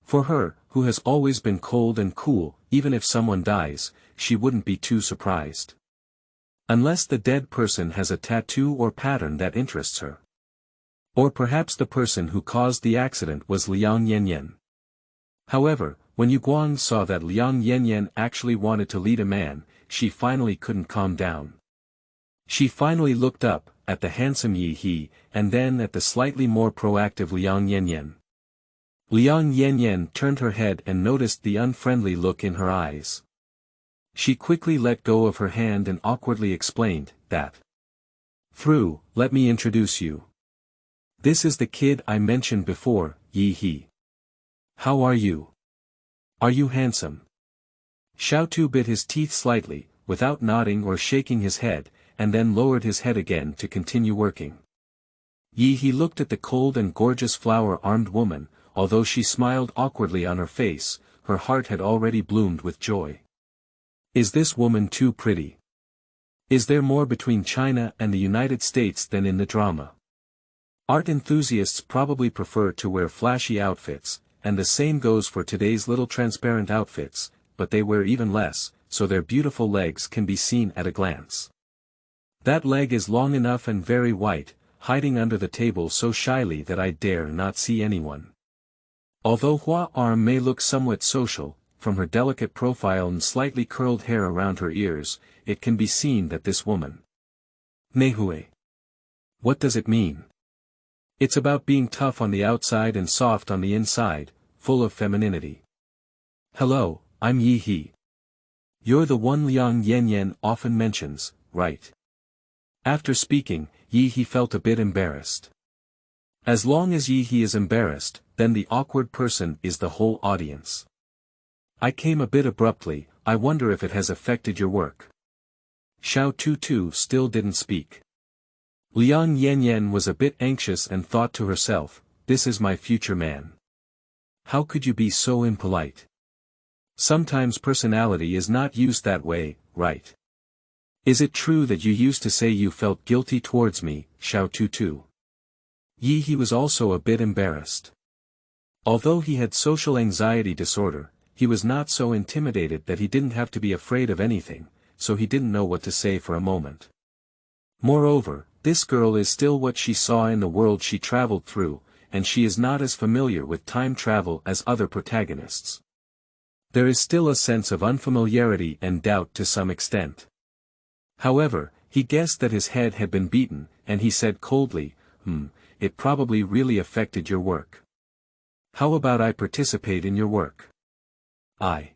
For her, who has always been cold and cool, even if someone dies, she wouldn't be too surprised. Unless the dead person has a tattoo or pattern that interests her. Or perhaps the person who caused the accident was Yanyan. However, when Guang saw that Yanyan actually wanted to lead a man, she finally couldn't calm down. She finally looked up, at the handsome Ye, and then at the slightly more proactive Yanyan. Yanyan turned her head and noticed the unfriendly look in her eyes. She quickly let go of her hand and awkwardly explained, that. Through, let me introduce you. This is the kid I mentioned before, Ye. How are you? Are you handsome? Xiao Tu bit his teeth slightly, without nodding or shaking his head, and then lowered his head again to continue working. Ye looked at the cold and gorgeous flower-armed woman, although she smiled awkwardly on her face, her heart had already bloomed with joy. Is this woman too pretty? Is there more between China and the United States than in the drama? Art enthusiasts probably prefer to wear flashy outfits, and the same goes for today's little transparent outfits, but they wear even less, so their beautiful legs can be seen at a glance. That leg is long enough and very white, hiding under the table so shyly that I dare not see anyone. Although Hua arm may look somewhat social, from her delicate profile and slightly curled hair around her ears, it can be seen that this woman. Nehui. What does it mean? It's about being tough on the outside and soft on the inside, full of femininity. Hello, I'm Ye. You're the one Yanyan often mentions, right? After speaking, Ye felt a bit embarrassed. As long as Ye is embarrassed, then the awkward person is the whole audience. I came a bit abruptly, I wonder if it has affected your work. Xiao Toutou still didn't speak. Yanyan was a bit anxious and thought to herself, this is my future man. How could you be so impolite? Sometimes personality is not used that way, right? Is it true that you used to say you felt guilty towards me, Xiao Toutou? Ye was also a bit embarrassed. Although he had social anxiety disorder, he was not so intimidated that he didn't have to be afraid of anything, so he didn't know what to say for a moment. Moreover, this girl is still what she saw in the world she traveled through, and she is not as familiar with time travel as other protagonists. There is still a sense of unfamiliarity and doubt to some extent. However, he guessed that his head had been beaten, and he said coldly, it probably really affected your work. How about I participate in your work? I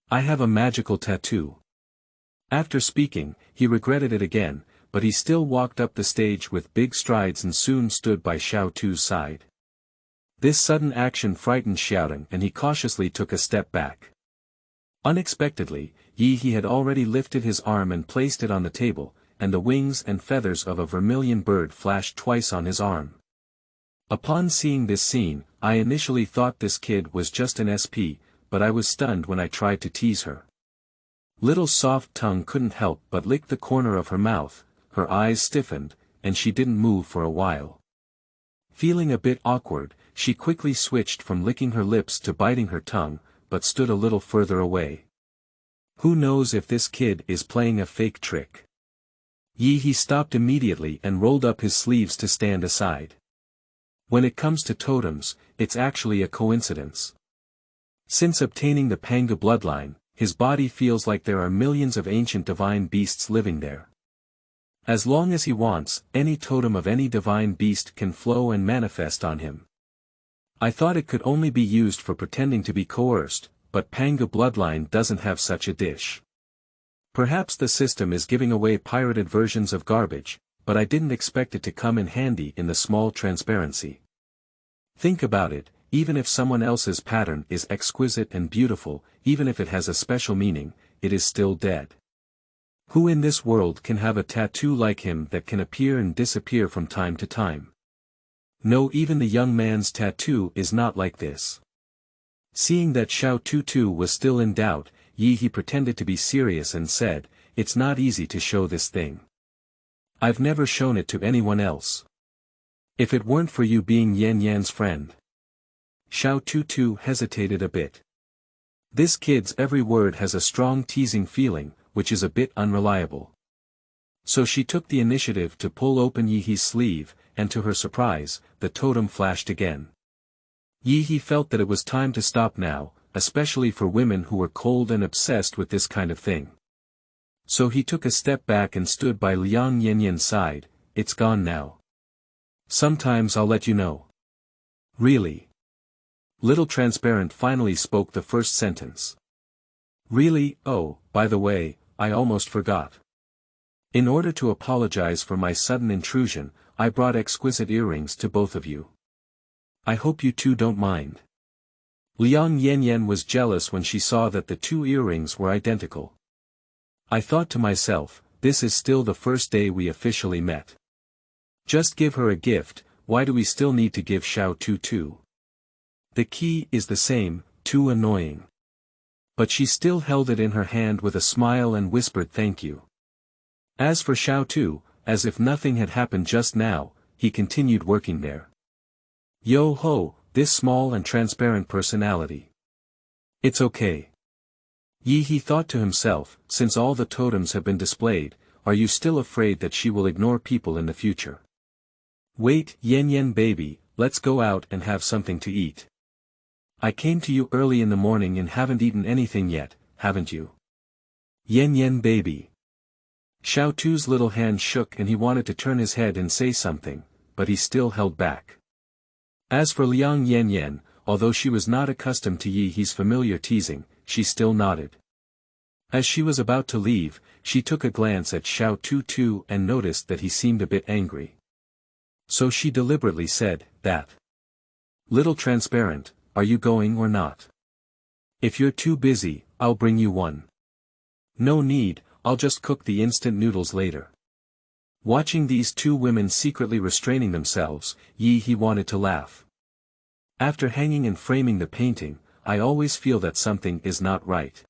have a magical tattoo. After speaking, he regretted it again, but he still walked up the stage with big strides and soon stood by Xiao Tu's side. This sudden action frightened Xiao, and he cautiously took a step back. Unexpectedly, Ye had already lifted his arm and placed it on the table, and the wings and feathers of a vermilion bird flashed twice on his arm. Upon seeing this scene, I initially thought this kid was just an SP, but I was stunned when I tried to tease her. Little soft tongue couldn't help but lick the corner of her mouth, her eyes stiffened, and she didn't move for a while. Feeling a bit awkward, she quickly switched from licking her lips to biting her tongue, but stood a little further away. Who knows if this kid is playing a fake trick? He stopped immediately and rolled up his sleeves to stand aside. When it comes to totems, it's actually a coincidence. Since obtaining the Pangu bloodline, his body feels like there are millions of ancient divine beasts living there. As long as he wants, any totem of any divine beast can flow and manifest on him. I thought it could only be used for pretending to be coerced, but Pangu bloodline doesn't have such a dish. Perhaps the system is giving away pirated versions of garbage, but I didn't expect it to come in handy in the small transparency. Think about it, even if someone else's pattern is exquisite and beautiful, even if it has a special meaning, it is still dead. Who in this world can have a tattoo like him that can appear and disappear from time to time? No, even the young man's tattoo is not like this. Seeing that Xiao Toutou was still in doubt, he pretended to be serious and said, "It's not easy to show this thing. I've never shown it to anyone else. If it weren't for you being Yanyan's friend." Xiao Toutou hesitated a bit. This kid's every word has a strong teasing feeling, which is a bit unreliable. So she took the initiative to pull open Yi's sleeve, and to her surprise, the totem flashed again. Yi felt that it was time to stop now, especially for women who were cold and obsessed with this kind of thing. So he took a step back and stood by Liang Yanyan's side. "It's gone now. Sometimes I'll let you know." "Really?" Little Transparent finally spoke the first sentence. "Really? Oh, by the way, I almost forgot. In order to apologize for my sudden intrusion, I brought exquisite earrings to both of you. I hope you two don't mind." Liang Yanyan was jealous when she saw that the two earrings were identical. "I thought to myself, this is still the first day we officially met. Just give her a gift, why do we still need to give Xiao Toutou? The key is the same, too annoying." But she still held it in her hand with a smile and whispered thank you. As for Xiao Tu, as if nothing had happened just now, he continued working there. "Yo ho, this small and transparent personality. It's okay." He thought to himself, since all the totems have been displayed, are you still afraid that she will ignore people in the future? "Wait, Yanyan baby, let's go out and have something to eat. I came to you early in the morning and haven't eaten anything yet, haven't you?" "Yanyan baby." Xiao Tu's little hand shook and he wanted to turn his head and say something, but he still held back. As for Liang Yanyan, although she was not accustomed to Yi's familiar teasing, she still nodded. As she was about to leave, she took a glance at Xiao Tu and noticed that he seemed a bit angry. So she deliberately said, "That. Little Transparent, are you going or not? If you're too busy, I'll bring you one." "No need, I'll just cook the instant noodles later." Watching these two women secretly restraining themselves, he wanted to laugh. After hanging and framing the painting, I always feel that something is not right.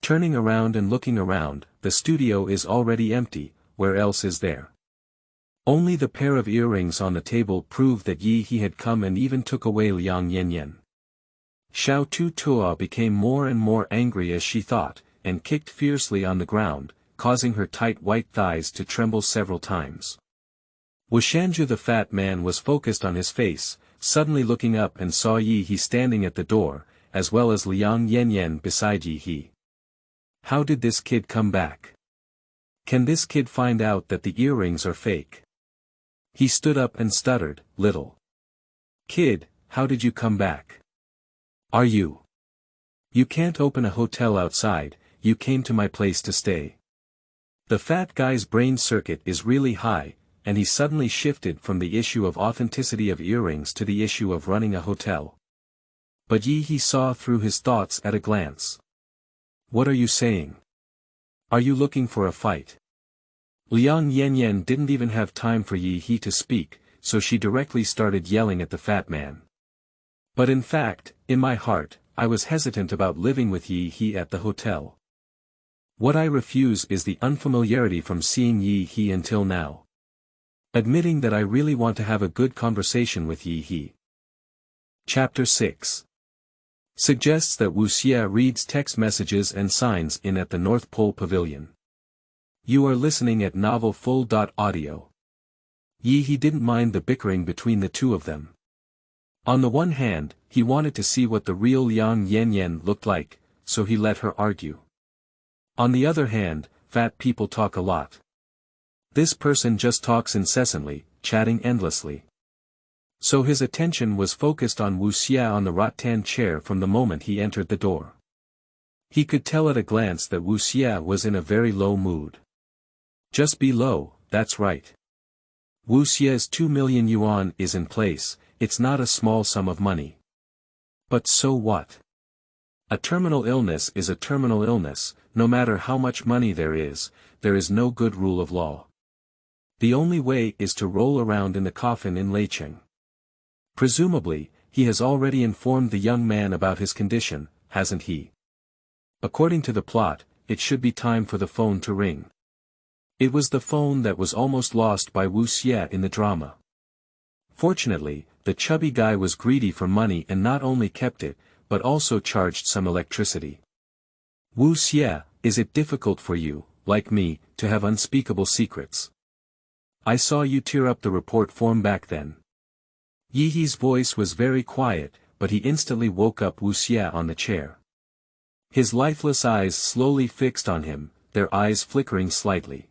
Turning around and looking around, the studio is already empty, where else is there? Only the pair of earrings on the table proved that he had come and even took away Liang Yanyan. Xiao Tu became more and more angry as she thought, and kicked fiercely on the ground, causing her tight white thighs to tremble several times. Wu Xie the fat man was focused on his face, suddenly looking up and saw Ye standing at the door, as well as Liang Yanyan beside Ye. How did this kid come back? Can this kid find out that the earrings are fake? He stood up and stuttered, "Little kid, how did you come back? Are you? You can't open a hotel outside, you came to my place to stay." The fat guy's brain circuit is really high, and he suddenly shifted from the issue of authenticity of earrings to the issue of running a hotel. But he saw through his thoughts at a glance. "What are you saying? Are you looking for a fight?" Liang Yanyan didn't even have time for Ye to speak, so she directly started yelling at the fat man. But in fact, in my heart, I was hesitant about living with Ye at the hotel. What I refuse is the unfamiliarity from seeing Ye until now. Admitting that I really want to have a good conversation with Ye. Chapter 6 suggests that Wu Xie reads text messages and signs in at the North Pole Pavilion. You are listening at Novel Full.audio. He didn't mind the bickering between the two of them. On the one hand, he wanted to see what the real Liang Yanyan looked like, so he let her argue. On the other hand, fat people talk a lot. This person just talks incessantly, chatting endlessly. So his attention was focused on Wu Xie on the rattan chair from the moment he entered the door. He could tell at a glance that Wu Xie was in a very low mood. Just be low, that's right. Wu Xie's 2 million yuan is in place, it's not a small sum of money. But so what? A terminal illness is a terminal illness, no matter how much money there is no good rule of law. The only way is to roll around in the coffin in Liang. Presumably, he has already informed the young man about his condition, hasn't he? According to the plot, it should be time for the phone to ring. It was the phone that was almost lost by Wu Xie in the drama. Fortunately, the chubby guy was greedy for money and not only kept it, but also charged some electricity. Wu Xie, is it difficult for you, like me, to have unspeakable secrets? I saw you tear up the report form back then. Yi's voice was very quiet, but he instantly woke up Wu Xie on the chair. His lifeless eyes slowly fixed on him, their eyes flickering slightly.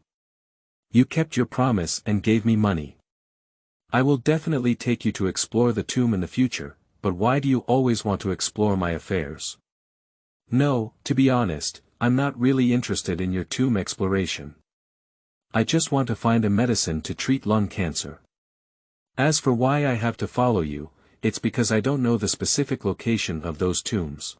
You kept your promise and gave me money. I will definitely take you to explore the tomb in the future, but why do you always want to explore my affairs? No, to be honest, I'm not really interested in your tomb exploration. I just want to find a medicine to treat lung cancer. As for why I have to follow you, it's because I don't know the specific location of those tombs.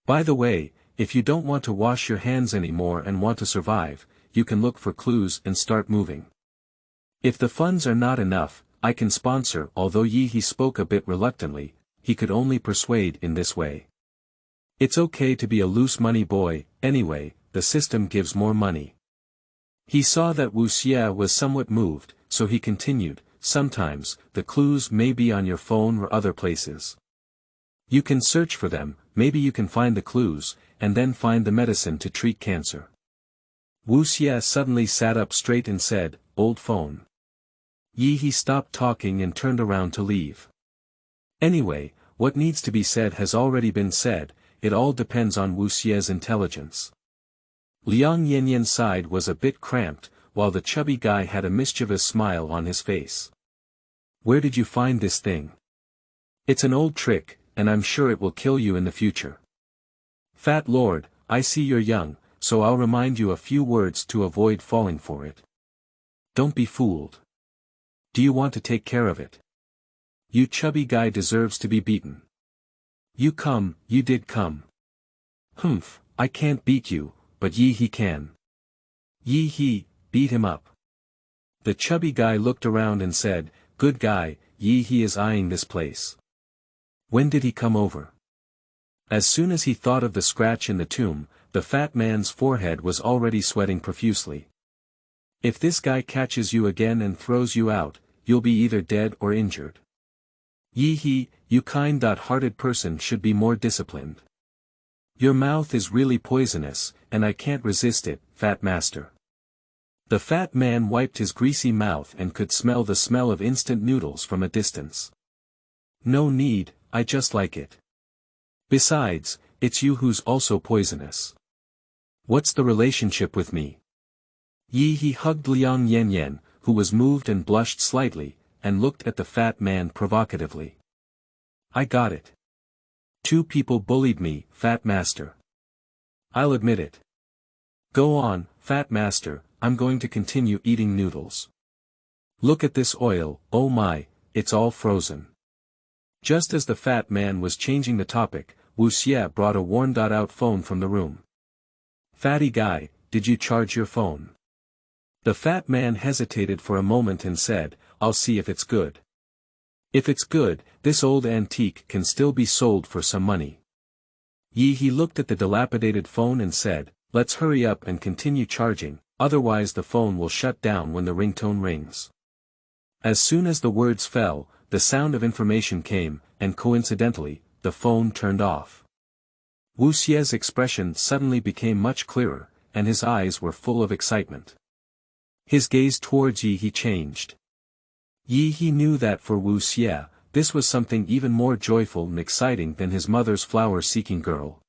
By the way, if you don't want to wash your hands anymore and want to survive, you can look for clues and start moving. If the funds are not enough, I can sponsor. Although he spoke a bit reluctantly, he could only persuade in this way. It's okay to be a loose money boy, anyway, the system gives more money. He saw that Wu Xie was somewhat moved, so he continued, sometimes, the clues may be on your phone or other places. You can search for them, maybe you can find the clues, and then find the medicine to treat cancer. Wu Xie suddenly sat up straight and said, old phone. He stopped talking and turned around to leave. Anyway, what needs to be said has already been said, it all depends on Wu Xie's intelligence. Liang Yanyan's side was a bit cramped, while the chubby guy had a mischievous smile on his face. Where did you find this thing? It's an old trick, and I'm sure it will kill you in the future. Fat Lord, I see you're young, so I'll remind you a few words to avoid falling for it. Don't be fooled. Do you want to take care of it? You chubby guy deserves to be beaten. You did come. Humph, I can't beat you, but he can. Beat him up. The chubby guy looked around and said, good guy, he is eyeing this place. When did he come over? As soon as he thought of the scratch in the tomb, the fat man's forehead was already sweating profusely. If this guy catches you again and throws you out, you'll be either dead or injured. You kind-hearted person should be more disciplined. Your mouth is really poisonous, and I can't resist it, fat master. The fat man wiped his greasy mouth and could smell the smell of instant noodles from a distance. No need, I just like it. Besides, it's you who's also poisonous. What's the relationship with me? He hugged Liang Yanyan, who was moved and blushed slightly, and looked at the fat man provocatively. I got it. 2 people bullied me, fat master. I'll admit it. Go on, fat master, I'm going to continue eating noodles. Look at this oil, oh my, it's all frozen. Just as the fat man was changing the topic, Wu Xie brought a worn-out phone from the room. Fatty guy, did you charge your phone? The fat man hesitated for a moment and said, I'll see if it's good. If it's good, this old antique can still be sold for some money. He looked at the dilapidated phone and said, let's hurry up and continue charging, otherwise the phone will shut down when the ringtone rings. As soon as the words fell, the sound of information came, and coincidentally, the phone turned off. Wu Xie's expression suddenly became much clearer, and his eyes were full of excitement. His gaze towards Ye changed. Ye knew that for Wu Xie, this was something even more joyful and exciting than his mother's flower-seeking girl.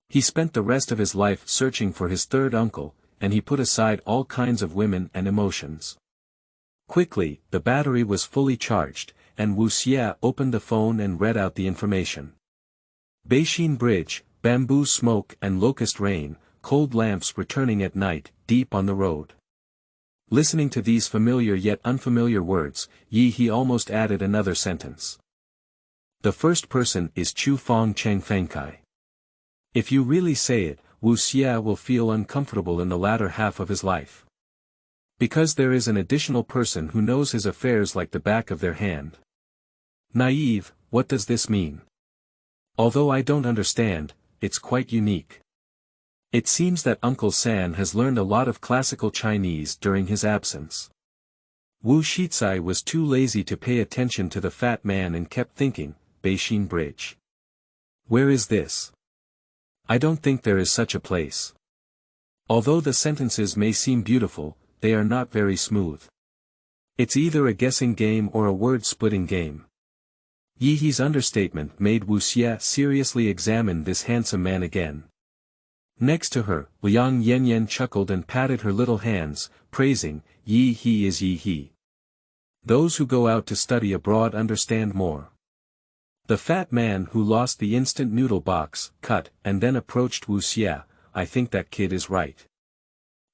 He spent the rest of his life searching for his third uncle, and he put aside all kinds of women and emotions. Quickly, the battery was fully charged, and Wu Xie opened the phone and read out the information. Beixin Bridge, bamboo smoke and locust rain, cold lamps returning at night, deep on the road. Listening to these familiar yet unfamiliar words, Ye almost added another sentence. The first person is Chu Fong Cheng Fengkai. If you really say it, Wu Xie will feel uncomfortable in the latter half of his life. Because there is an additional person who knows his affairs like the back of their hand. Naive, what does this mean? Although I don't understand, it's quite unique. It seems that Uncle San has learned a lot of classical Chinese during his absence. Wu Xie was too lazy to pay attention to the fat man and kept thinking, Beixin Bridge. Where is this? I don't think there is such a place. Although the sentences may seem beautiful, they are not very smooth. It's either a guessing game or a word-splitting game. Ye's understatement made Wu Xie seriously examine this handsome man again. Next to her, Liang Yanyan chuckled and patted her little hands, praising, He is Ye. Those who go out to study abroad understand more. The fat man who lost the instant noodle box, cut, and then approached Wu Xie, I think that kid is right.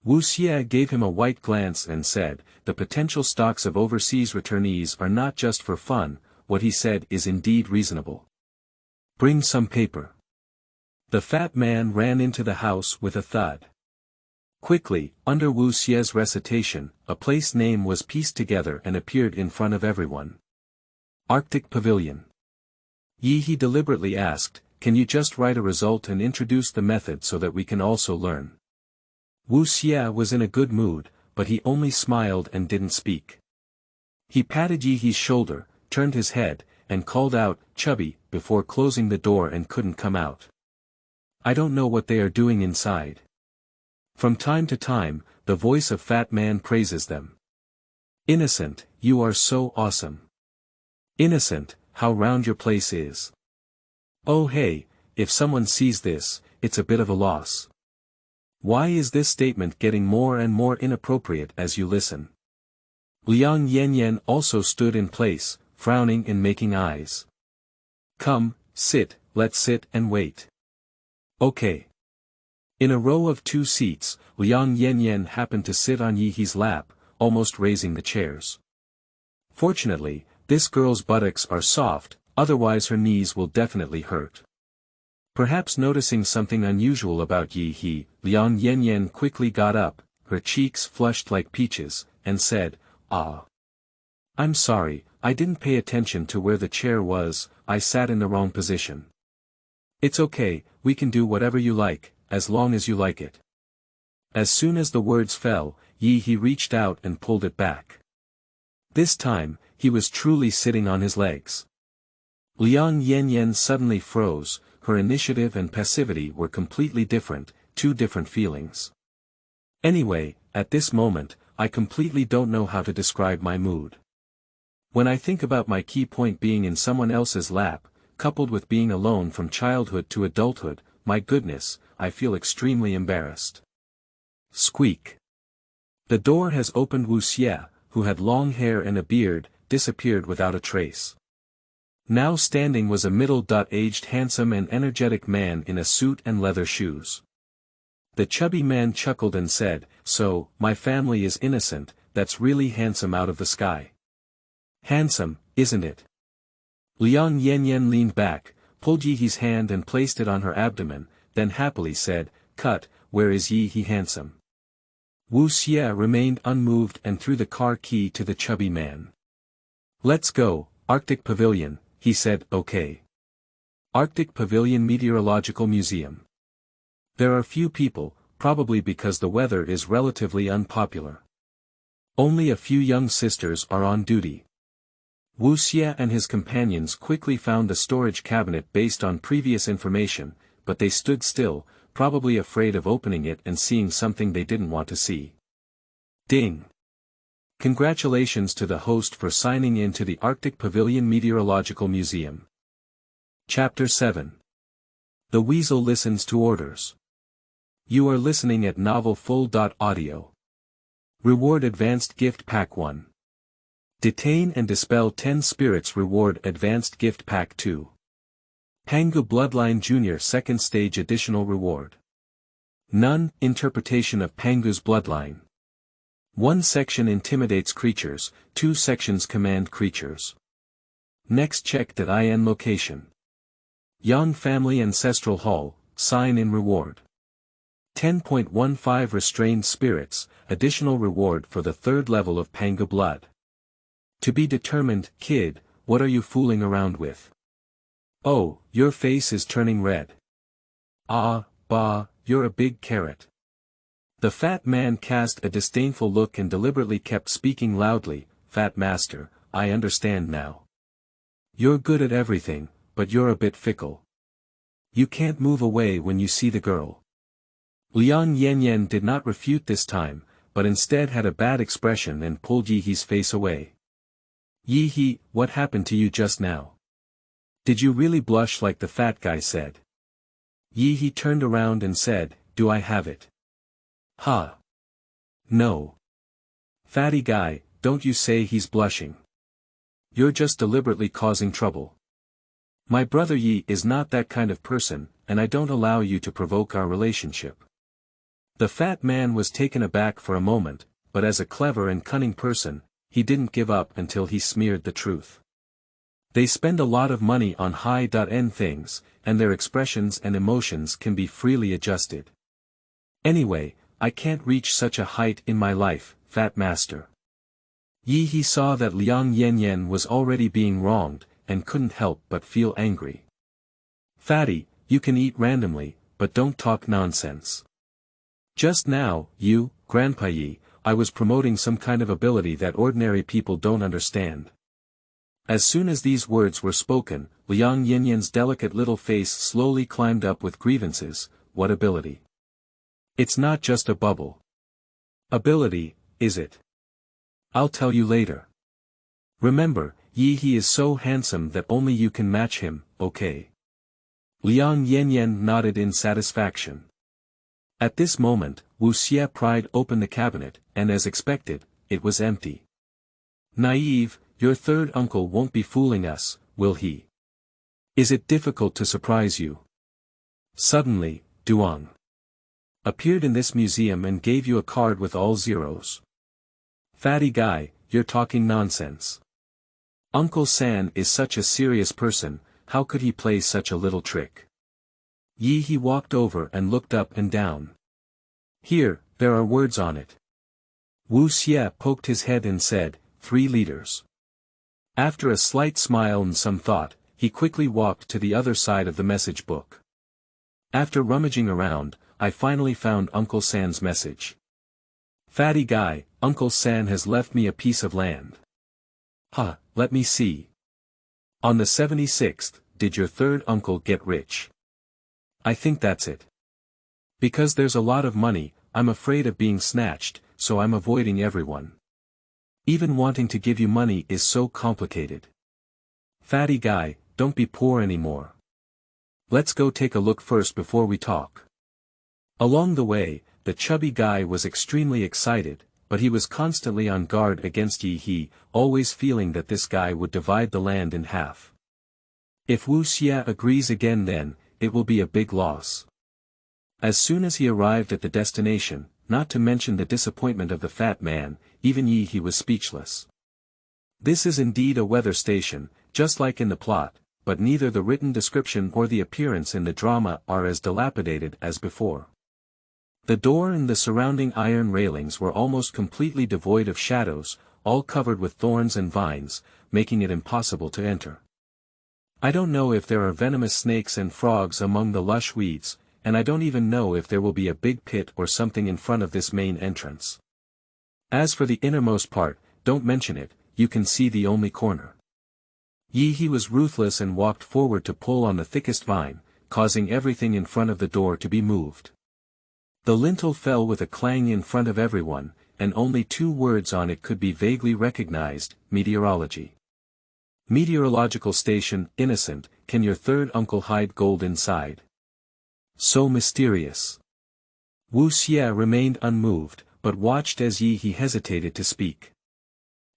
Wu Xie gave him a white glance and said, the potential stocks of overseas returnees are not just for fun, what he said is indeed reasonable. Bring some paper. The fat man ran into the house with a thud. Quickly, under Wu Xie's recitation, a place name was pieced together and appeared in front of everyone. Arctic Pavilion. Ye deliberately asked, can you just write a result and introduce the method so that we can also learn? Wu Xie was in a good mood, but he only smiled and didn't speak. He patted Ye's shoulder, turned his head, and called out, Chubby, before closing the door and couldn't come out. I don't know what they are doing inside. From time to time, the voice of Fat Man praises them. Innocent, you are so awesome. Innocent, how round your place is. Oh hey, if someone sees this, it's a bit of a loss. Why is this statement getting more and more inappropriate as you listen? Liang Yanyan also stood in place, frowning and making eyes. Come, sit, let's sit and wait. Okay. In a row of 2 seats, Liang Yanyan happened to sit on Ye's lap, almost raising the chairs. Fortunately, this girl's buttocks are soft, otherwise her knees will definitely hurt. Perhaps noticing something unusual about Ye, Liang Yanyan quickly got up, her cheeks flushed like peaches, and said, Ah. I'm sorry, I didn't pay attention to where the chair was, I sat in the wrong position. It's okay, we can do whatever you like, as long as you like it. As soon as the words fell, Ye reached out and pulled it back. This time, he was truly sitting on his legs. Liang Yanyan suddenly froze, her initiative and passivity were completely different, 2 different feelings. Anyway, at this moment, I completely don't know how to describe my mood. When I think about my key point being in someone else's lap, coupled with being alone from childhood to adulthood, my goodness, I feel extremely embarrassed. Squeak. The door has opened. Wu Xie, who had long hair and a beard, disappeared without a trace. Now standing was a middle-aged handsome and energetic man in a suit and leather shoes. The chubby man chuckled and said, So, my family is innocent, that's really handsome out of the sky. Handsome, isn't it? Liang Yanyan leaned back, pulled Ye's hand and placed it on her abdomen, then happily said, Cut, where is Ye handsome? Wu Xie remained unmoved and threw the car key to the chubby man. Let's go, Arctic Pavilion, he said. Okay. Arctic Pavilion Meteorological Museum. There are few people, probably because the weather is relatively unpopular. Only a few young sisters are on duty. Wu Xie and his companions quickly found a storage cabinet based on previous information, but they stood still, probably afraid of opening it and seeing something they didn't want to see. Ding! Congratulations to the host for signing in to the Arctic Pavilion Meteorological Museum. Chapter 7. The Weasel Listens to Orders. You are listening at Novel Full.audio. Reward Advanced Gift Pack 1. Detain and Dispel 10 Spirits Reward Advanced Gift Pack 2. Pangu Bloodline Junior Second Stage Additional Reward. None Interpretation of Pangu's Bloodline. 1 section intimidates creatures, 2 sections command creatures. Next check that IN location. Yang Family Ancestral Hall, sign in reward. 10.15 Restrained Spirits, additional reward for the 3rd level of Pangu Blood. To be determined, kid, what are you fooling around with? Oh, your face is turning red. Ah, bah, you're a big carrot. The fat man cast a disdainful look and deliberately kept speaking loudly. Fat master, I understand now. You're good at everything, but you're a bit fickle. You can't move away when you see the girl. Liang Yanyan did not refute this time, but instead had a bad expression and pulled Ye He's face away. Ye He, what happened to you just now? Did you really blush like the fat guy said? Ye He turned around and said, do I have it? Ha! No. Fatty guy, don't you say he's blushing. You're just deliberately causing trouble. My brother Ye is not that kind of person, and I don't allow you to provoke our relationship. The fat man was taken aback for a moment, but as a clever and cunning person, he didn't give up until he smeared the truth. They spend a lot of money on high-end things, and their expressions and emotions can be freely adjusted. Anyway, I can't reach such a height in my life, fat master. Ye He saw that Liang Yanyan was already being wronged, and couldn't help but feel angry. Fatty, you can eat randomly, but don't talk nonsense. Just now, you, Grandpa Ye, I was promoting some kind of ability that ordinary people don't understand. As soon as these words were spoken, Liang Yanyan's delicate little face slowly climbed up with grievances. What ability? It's not just a bubble. Ability, is it? I'll tell you later. Remember, Ye He is so handsome that only you can match him, okay? Liang Yanyan nodded in satisfaction. At this moment, Wu Xie pried open the cabinet, and as expected, it was empty. Naive, your third uncle won't be fooling us, will he? Is it difficult to surprise you? Suddenly, Duong appeared in this museum and gave you a card with all zeros. Fatty guy, you're talking nonsense. Uncle San is such a serious person, how could he play such a little trick? Ye He walked over and looked up and down. Here, there are words on it. Wu Xie poked his head and said, 3 liters. After a slight smile and some thought, he quickly walked to the other side of the message book. After rummaging around, I finally found Uncle San's message. Fatty guy, Uncle San has left me a piece of land. Huh, let me see. On the 76th, did your third uncle get rich? I think that's it. Because there's a lot of money, I'm afraid of being snatched, so I'm avoiding everyone. Even wanting to give you money is so complicated. Fatty guy, don't be poor anymore. Let's go take a look first before we talk. Along the way, the chubby guy was extremely excited, but he was constantly on guard against Ye He, always feeling that this guy would divide the land in half. If Wu Xie agrees again, then it will be a big loss. As soon as he arrived at the destination, not to mention the disappointment of the fat man, even Ye He was speechless. This is indeed a weather station, just like in the plot, but neither the written description or the appearance in the drama are as dilapidated as before. The door and the surrounding iron railings were almost completely devoid of shadows, all covered with thorns and vines, making it impossible to enter. I don't know if there are venomous snakes and frogs among the lush weeds, and I don't even know if there will be a big pit or something in front of this main entrance. As for the innermost part, don't mention it, you can see the only corner. Ye He was ruthless and walked forward to pull on the thickest vine, causing everything in front of the door to be moved. The lintel fell with a clang in front of everyone, and only 2 words on it could be vaguely recognized: meteorology. Meteorological station, innocent, can your third uncle hide gold inside? So mysterious. Wu Xie remained unmoved, but watched as Ye He hesitated to speak.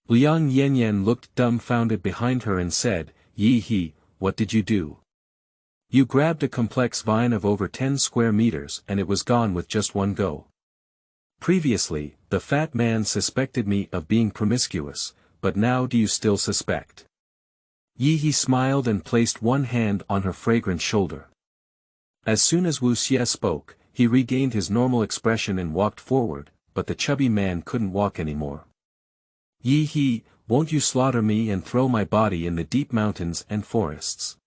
Liang Yanyan looked dumbfounded behind her and said, Ye He, what did you do? You grabbed a complex vine of over 10 square meters and it was gone with just one go. Previously, the fat man suspected me of being promiscuous, but now do you still suspect? Ye He smiled and placed one hand on her fragrant shoulder. As soon as Wu Xie spoke, he regained his normal expression and walked forward, but the chubby man couldn't walk anymore. Ye He, won't you slaughter me and throw my body in the deep mountains and forests?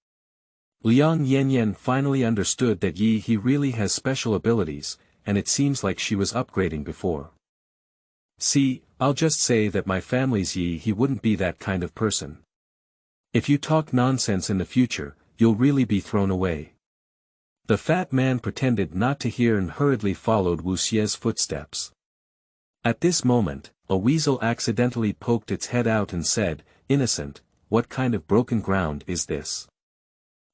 Liang Yanyan finally understood that Ye He really has special abilities, and it seems like she was upgrading before. See, I'll just say that my family's Ye He wouldn't be that kind of person. If you talk nonsense in the future, you'll really be thrown away. The fat man pretended not to hear and hurriedly followed Wu Xie's footsteps. At this moment, a weasel accidentally poked its head out and said, Innocent, what kind of broken ground is this?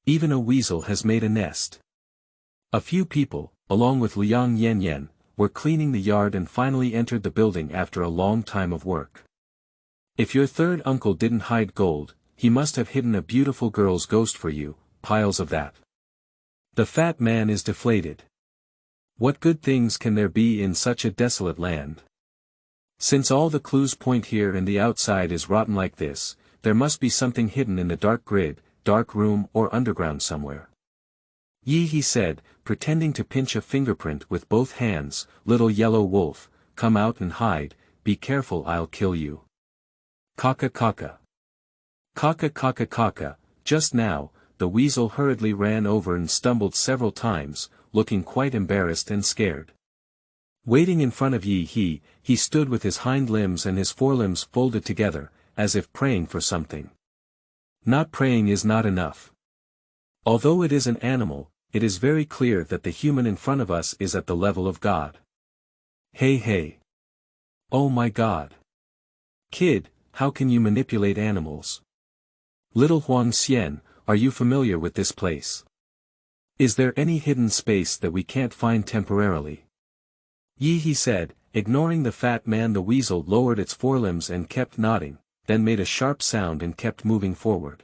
Even a weasel has made a nest. A few people, along with Liang Yanyan, were cleaning the yard and finally entered the building after a long time of work. If your third uncle didn't hide gold, he must have hidden a beautiful girl's ghost for you, piles of that. The fat man is deflated. What good things can there be in such a desolate land? Since all the clues point here and the outside is rotten like this, there must be something hidden in the dark grid, dark room or underground somewhere. Ye He said, pretending to pinch a fingerprint with both hands, Little yellow wolf, come out and hide, be careful I'll kill you. Kaka kaka. Kaka kaka kaka. Just now, the weasel hurriedly ran over and stumbled several times, looking quite embarrassed and scared. Waiting in front of Ye He, he stood with his hind limbs and his forelimbs folded together, as if praying for something. Not praying is not enough. Although it is an animal, it is very clear that the human in front of us is at the level of God. Hey hey. Oh my God. Kid, how can you manipulate animals? Little Huang Xian, are you familiar with this place? Is there any hidden space that we can't find temporarily? Ye He said, ignoring the fat man. The weasel lowered its forelimbs and kept nodding, then made a sharp sound and kept moving forward.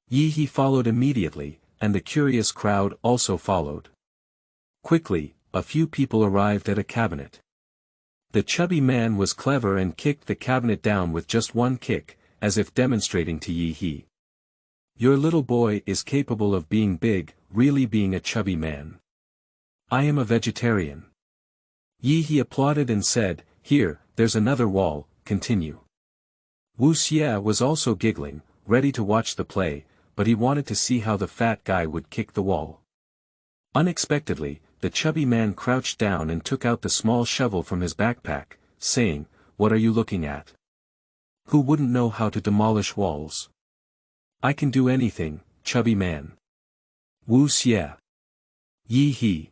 Ye He followed immediately, and the curious crowd also followed. Quickly, a few people arrived at a cabinet. The chubby man was clever and kicked the cabinet down with just one kick, as if demonstrating to Ye He. Your little boy is capable of being big, really being a chubby man. I am a vegetarian. Ye He applauded and said, here, there's another wall, continue. Wu Xie was also giggling, ready to watch the play, but he wanted to see how the fat guy would kick the wall. Unexpectedly, the chubby man crouched down and took out the small shovel from his backpack, saying, what are you looking at? Who wouldn't know how to demolish walls? I can do anything, chubby man. Wu Xie. Ye He.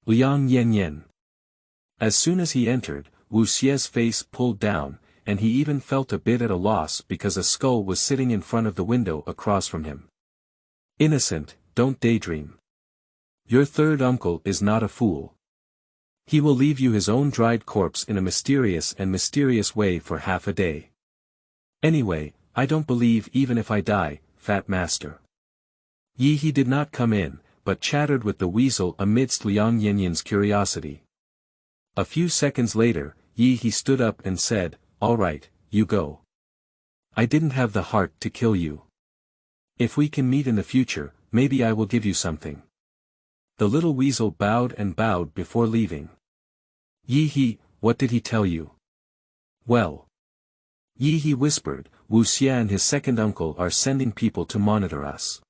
Liang Yanyan. As soon as he entered, Wu Xie's face pulled down, and he even felt a bit at a loss because a skull was sitting in front of the window across from him. Innocent, don't daydream. Your third uncle is not a fool. He will leave you his own dried corpse in a mysterious way for half a day. Anyway, I don't believe even if I die, fat master. Ye He did not come in, but chattered with the weasel amidst Liang Yanyan's curiosity. A few seconds later, Ye He stood up and said, all right, you go. I didn't have the heart to kill you. If we can meet in the future, maybe I will give you something. The little weasel bowed and bowed before leaving. Ye He, what did he tell you? Well. Ye He whispered, Wu Xie and his second uncle are sending people to monitor us.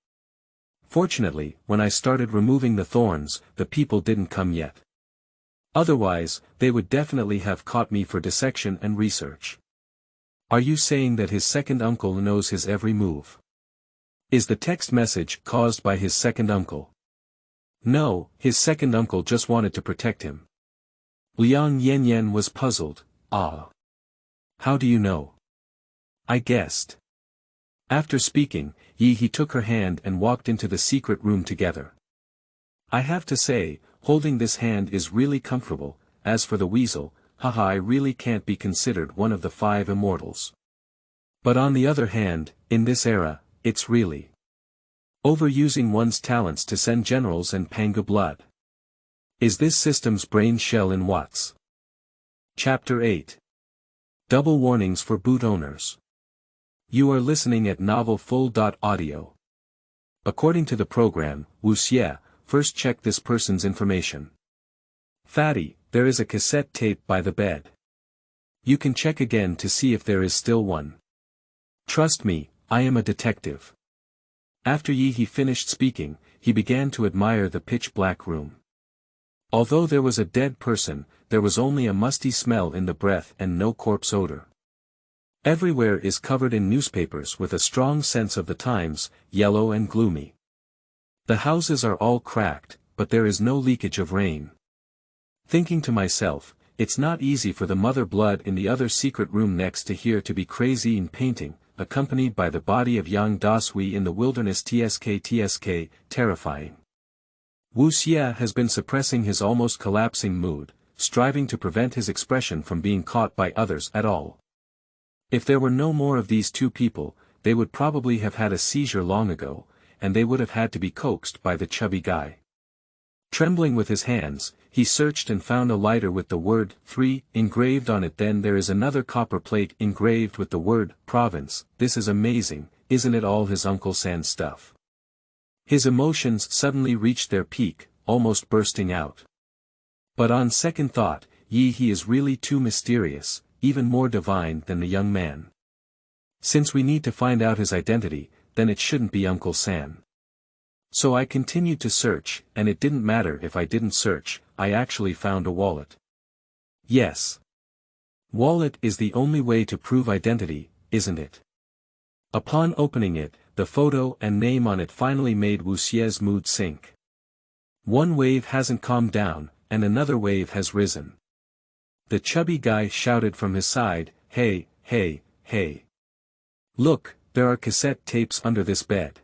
Fortunately, when I started removing the thorns, the people didn't come yet. Otherwise, they would definitely have caught me for dissection and research. Are you saying that his second uncle knows his every move? Is the text message caused by his second uncle? No, his second uncle just wanted to protect him. Liang Yanyan was puzzled. Ah. How do you know? I guessed. After speaking, He took her hand and walked into the secret room together. I have to say, holding this hand is really comfortable. As for the Weasel, haha, I really can't be considered one of the 5 immortals. But on the other hand, in this era, it's really overusing one's talents to send generals and Pangu blood. Is this system's brain shell in watts? Chapter 8. Double warnings for Bootowners. You are listening at novel full.audio. According to the program, Wu Xie, first check this person's information. Fatty, there is a cassette tape by the bed. You can check again to see if there is still one. Trust me, I am a detective. After He finished speaking, he began to admire the pitch-black room. Although there was a dead person, there was only a musty smell in the breath and no corpse odor. Everywhere is covered in newspapers with a strong sense of the times, yellow and gloomy. The houses are all cracked, but there is no leakage of rain. Thinking to myself, it's not easy for the mother blood in the other secret room next to here to be crazy in painting, accompanied by the body of yang-da-sui in the wilderness tsk, terrifying. Wu Xie has been suppressing his almost collapsing mood, striving to prevent his expression from being caught by others at all. If there were no more of these 2 people, they would probably have had a seizure long ago, and they would have had to be coaxed by the chubby guy. Trembling with his hands, he searched and found a lighter with the word 3 engraved on it. Then there is another copper plate engraved with the word province. This is amazing, isn't it? All his Uncle San's stuff. His emotions suddenly reached their peak, almost bursting out. But on second thought, he is really too mysterious, even more divine than the young man. Since we need to find out his identity, then it shouldn't be Uncle San. So I continued to search, and it didn't matter if I didn't search, I actually found a wallet. Yes. Wallet is the only way to prove identity, isn't it? Upon opening it, the photo and name on it finally made Wu Xie's mood sink. One wave hasn't calmed down, and another wave has risen. The chubby guy shouted from his side, "Hey, hey, hey. Look, there are cassette tapes under this bed."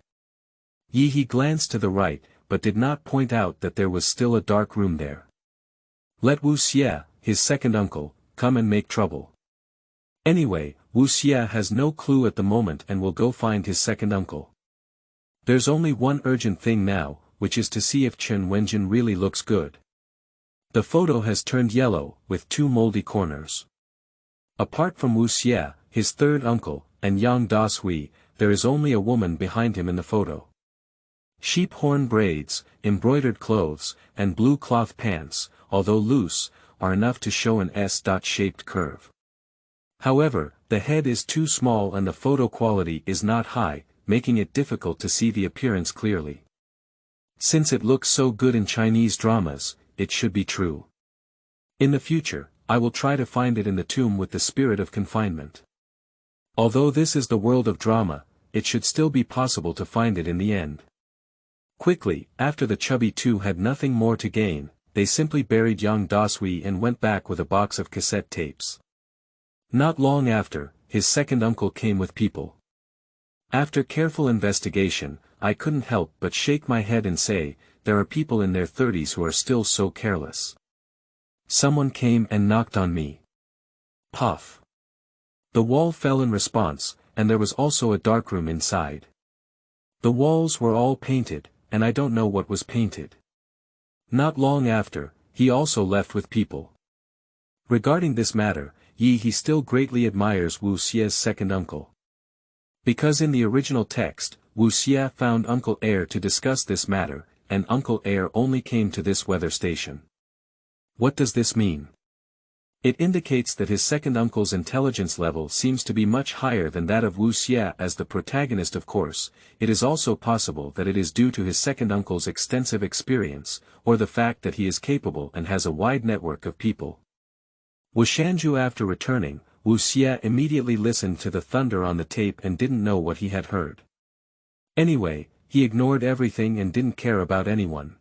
He glanced to the right, but did not point out that there was still a dark room there. Let Wu Xie, his second uncle, come and make trouble. Anyway, Wu Xie has no clue at the moment and will go find his second uncle. There's only one urgent thing now, which is to see if Chen Wenjin really looks good. The photo has turned yellow, with 2 moldy corners. Apart from Wu Xie, his third uncle, and yang-da-sui, there is only a woman behind him in the photo. Sheep horn braids, embroidered clothes, and blue cloth pants, although loose, are enough to show an S-shaped curve. However, the head is too small and the photo quality is not high, making it difficult to see the appearance clearly. Since it looks so good in Chinese dramas, it should be true. In the future, I will try to find it in the tomb with the spirit of confinement. Although this is the world of drama, it should still be possible to find it in the end. Quickly, after the chubby 2 had nothing more to gain, they simply buried yang-da-sui and went back with a box of cassette tapes. Not long after, his second uncle came with people. After careful investigation, I couldn't help but shake my head and say, there are people in their 30s who are still so careless. Someone came and knocked on me. Puff. The wall fell in response, and there was also a darkroom inside. The walls were all painted, and I don't know what was painted. Not long after, he also left with people. Regarding this matter, he still greatly admires Wu Xie's second uncle. Because in the original text, Wu Xie found Uncle Air to discuss this matter, and Uncle Air only came to this weather station. What does this mean? It indicates that his second uncle's intelligence level seems to be much higher than that of Wu Xie as the protagonist. Of course, it is also possible that it is due to his second uncle's extensive experience, or the fact that he is capable and has a wide network of people. Washanju. After returning, Wu Wu Xie immediately listened to the thunder on the tape and didn't know what he had heard. Anyway, he ignored everything and didn't care about anyone.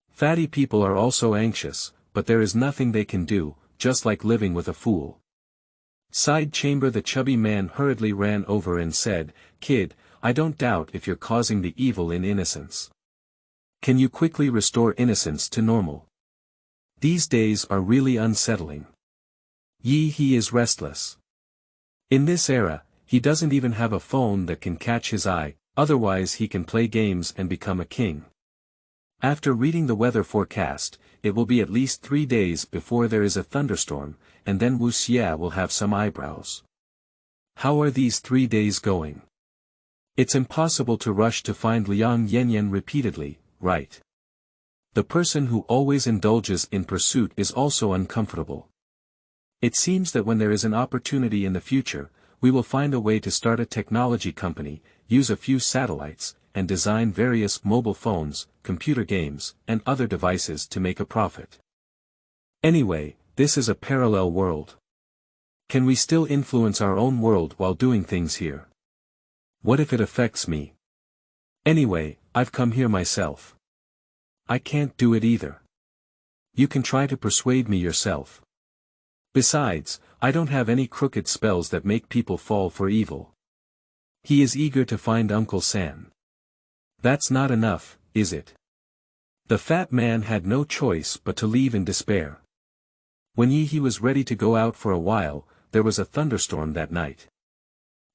Fatty people are also anxious, but there is nothing they can do, just like living with a fool. Side chamber. The chubby man hurriedly ran over and said, "Kid, I don't doubt if you're causing the evil in innocence. Can you quickly restore innocence to normal? These days are really unsettling. He is restless. In this era, he doesn't even have a phone that can catch his eye, otherwise he can play games and become a king. After reading the weather forecast, it will be at least 3 days before there is a thunderstorm, and then Wu Xie will have some eyebrows. How are these 3 days going? It's impossible to rush to find Liang Yanyan repeatedly, right? The person who always indulges in pursuit is also uncomfortable. It seems that when there is an opportunity in the future, we will find a way to start a technology company, use a few satellites, and design various mobile phones, computer games, and other devices to make a profit. Anyway, this is a parallel world. Can we still influence our own world while doing things here? What if it affects me? Anyway, I've come here myself. I can't do it either. You can try to persuade me yourself. Besides, I don't have any crooked spells that make people fall for evil." He is eager to find Uncle San. That's not enough, is it? The fat man had no choice but to leave in despair. When he was ready to go out for a while, there was a thunderstorm that night.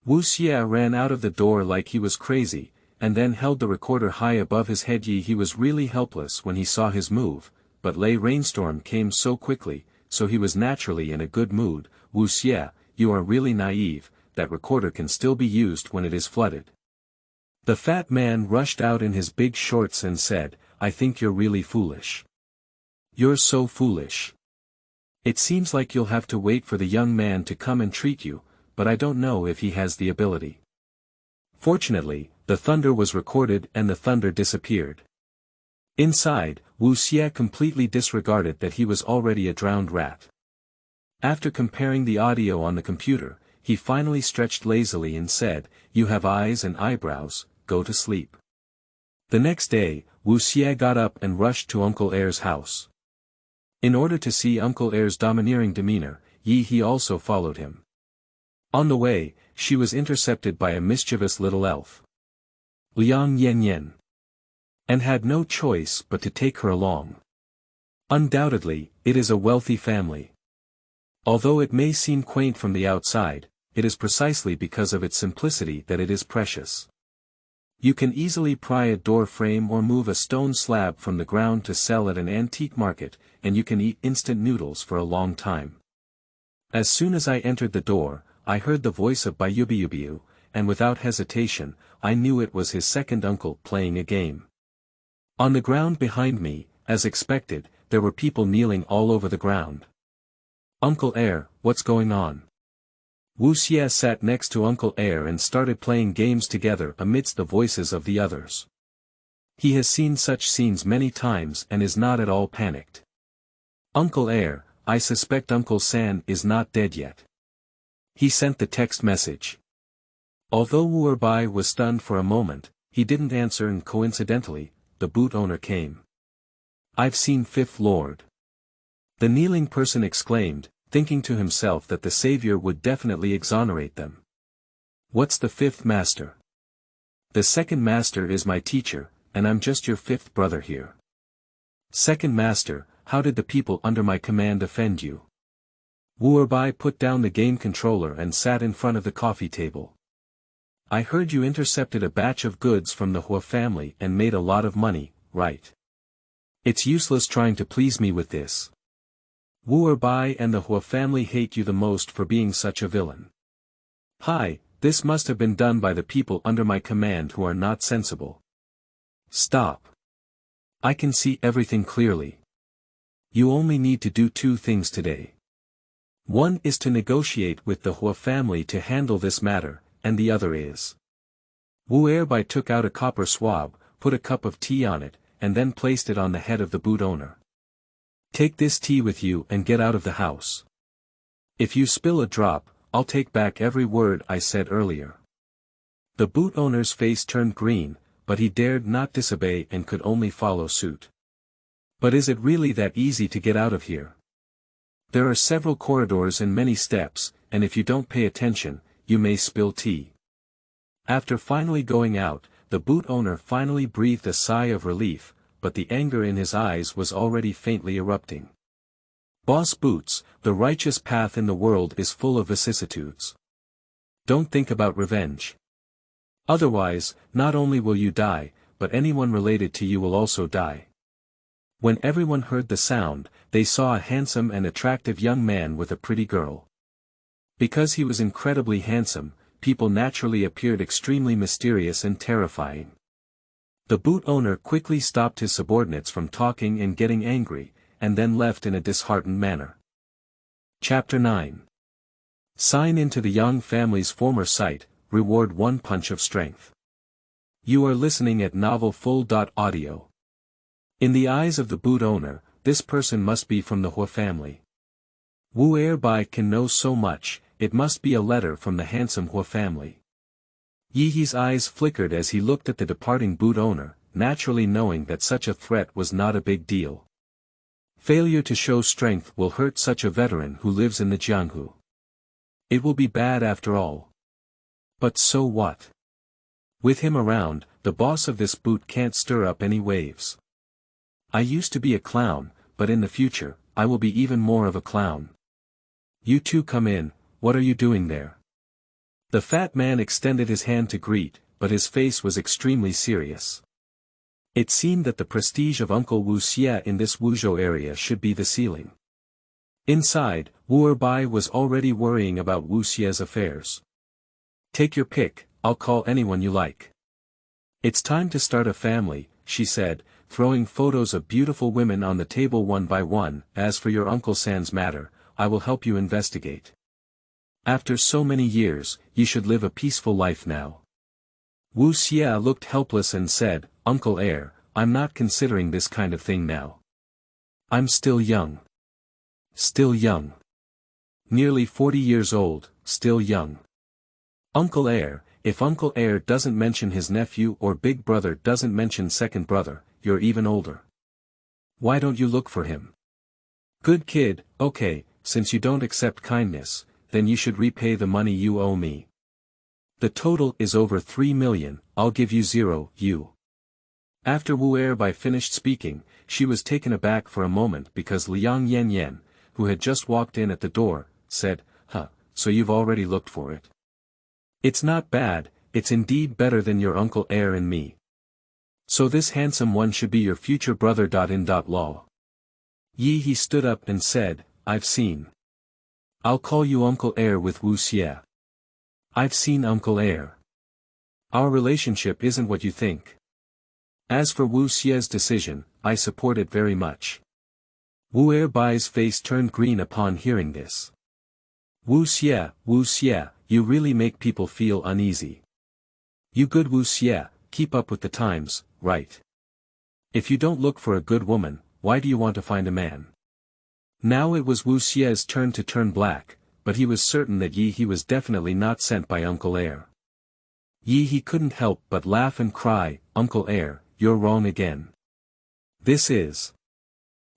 Wu Xie ran out of the door like he was crazy, and then held the recorder high above his head. He was really helpless when he saw his move, but rainstorm came so quickly, so he was naturally in a good mood. "Wu Xie, you are really naive, that recorder can still be used when it is flooded." The fat man rushed out in his big shorts and said, "I think you're really foolish. You're so foolish. It seems like you'll have to wait for the young man to come and treat you, but I don't know if he has the ability." Fortunately, the thunder was recorded and the thunder disappeared. Inside, Wu Xie completely disregarded that he was already a drowned rat. After comparing the audio on the computer, he finally stretched lazily and said, "You have eyes and eyebrows, go to sleep." The next day, Wu Xie got up and rushed to Uncle Air's house. In order to see Uncle Air's domineering demeanor, he also followed him. On the way, she was intercepted by a mischievous little elf, Liang Yanyan, and had no choice but to take her along. Undoubtedly, it is a wealthy family. Although it may seem quaint from the outside, it is precisely because of its simplicity that it is precious. You can easily pry a door frame or move a stone slab from the ground to sell at an antique market, and you can eat instant noodles for a long time. As soon as I entered the door, I heard the voice of Bayubiubiu, and without hesitation, I knew it was his second uncle playing a game. On the ground behind me, as expected, there were people kneeling all over the ground. "Uncle Air, what's going on?" Wu Xie sat next to Uncle Air and started playing games together amidst the voices of the others. He has seen such scenes many times and is not at all panicked. "Uncle Air, I suspect Uncle San is not dead yet." He sent the text message. Although Wu Erbai was stunned for a moment, he didn't answer, and coincidentally, the boot owner came. "I've seen Fifth Lord." The kneeling person exclaimed, thinking to himself that the savior would definitely exonerate them. "What's the fifth master?" "The second master is my teacher, and I'm just your fifth brother here." "Second master, how did the people under my command offend you?" Wu Erbai put down the game controller and sat in front of the coffee table. "I heard you intercepted a batch of goods from the Hua family and made a lot of money, right? It's useless trying to please me with this. Wu Erbai and the Hua family hate you the most for being such a villain. Hi, this must have been done by the people under my command who are not sensible." "Stop. I can see everything clearly. You only need to do 2 things today. One is to negotiate with the Hua family to handle this matter, and the other is..." Wu Erbai took out a copper swab, put a cup of tea on it, and then placed it on the head of the boot owner. "Take this tea with you and get out of the house. If you spill a drop, I'll take back every word I said earlier. The boot owner's face turned green, but he dared not disobey and could only follow suit. But is it really that easy to get out of here? There are several corridors and many steps, and if you don't pay attention, you may spill tea. After finally going out, the boot owner finally breathed a sigh of relief, but the anger in his eyes was already faintly erupting. Boss Boots, the righteous path in the world is full of vicissitudes. Don't think about revenge. Otherwise, not only will you die, but anyone related to you will also die. When everyone heard the sound, they saw a handsome and attractive young man with a pretty girl. Because he was incredibly handsome, people naturally appeared extremely mysterious and terrifying. The boot owner quickly stopped his subordinates from talking and getting angry, and then left in a disheartened manner. Chapter 9. Sign into the Yang family's former site, reward 1 punch of strength. You are listening at novel full.audio. In the eyes of the boot owner, this person must be from the Hua family. Wu Erbai can know so much, it must be a letter from the handsome Hua family. Ye's eyes flickered as he looked at the departing boot owner, naturally knowing that such a threat was not a big deal. Failure to show strength will hurt such a veteran who lives in the Jianghu. It will be bad after all. But so what? With him around, the boss of this boot can't stir up any waves. I used to be a clown, but in the future, I will be even more of a clown. You two come in, what are you doing there? The fat man extended his hand to greet, but his face was extremely serious. It seemed that the prestige of Uncle Wu Xie in this Wuzhou area should be the ceiling. Inside, Wu Erbai was already worrying about Wu Xie's affairs. Take your pick, I'll call anyone you like. It's time to start a family, she said, throwing photos of beautiful women on the table one by one. As for your Uncle San's matter, I will help you investigate. After so many years, you should live a peaceful life now. Wu Xie looked helpless and said, Uncle Heir, I'm not considering this kind of thing now. I'm still young. Still young. Nearly 40 years old, still young. Uncle Heir, if Uncle Heir doesn't mention his nephew or big brother doesn't mention second brother, you're even older. Why don't you look for him? Good kid, okay, since you don't accept kindness, then you should repay the money you owe me. The total is over 3 million, I'll give you 0, you. After Wu Erbai finished speaking, she was taken aback for a moment because Liang Yanyan, who had just walked in at the door, said, so you've already looked for it. It's not bad, it's indeed better than your Uncle Heir and me. So this handsome one should be your future brother. In law. He stood up and said, I've seen. I'll call you Uncle Heir with Wu Xie. I've seen Uncle Heir. Our relationship isn't what you think. As for Wu Xie's decision, I support it very much. Wu Erbai's face turned green upon hearing this. Wu Xie, you really make people feel uneasy. You good Wu Xie, keep up with the times, right? If you don't look for a good woman, why do you want to find a man? Now it was Wu Xie's turn to turn black, but he was certain that he was definitely not sent by Uncle Heir. He couldn't help but laugh and cry, Uncle Heir, you're wrong again. This is.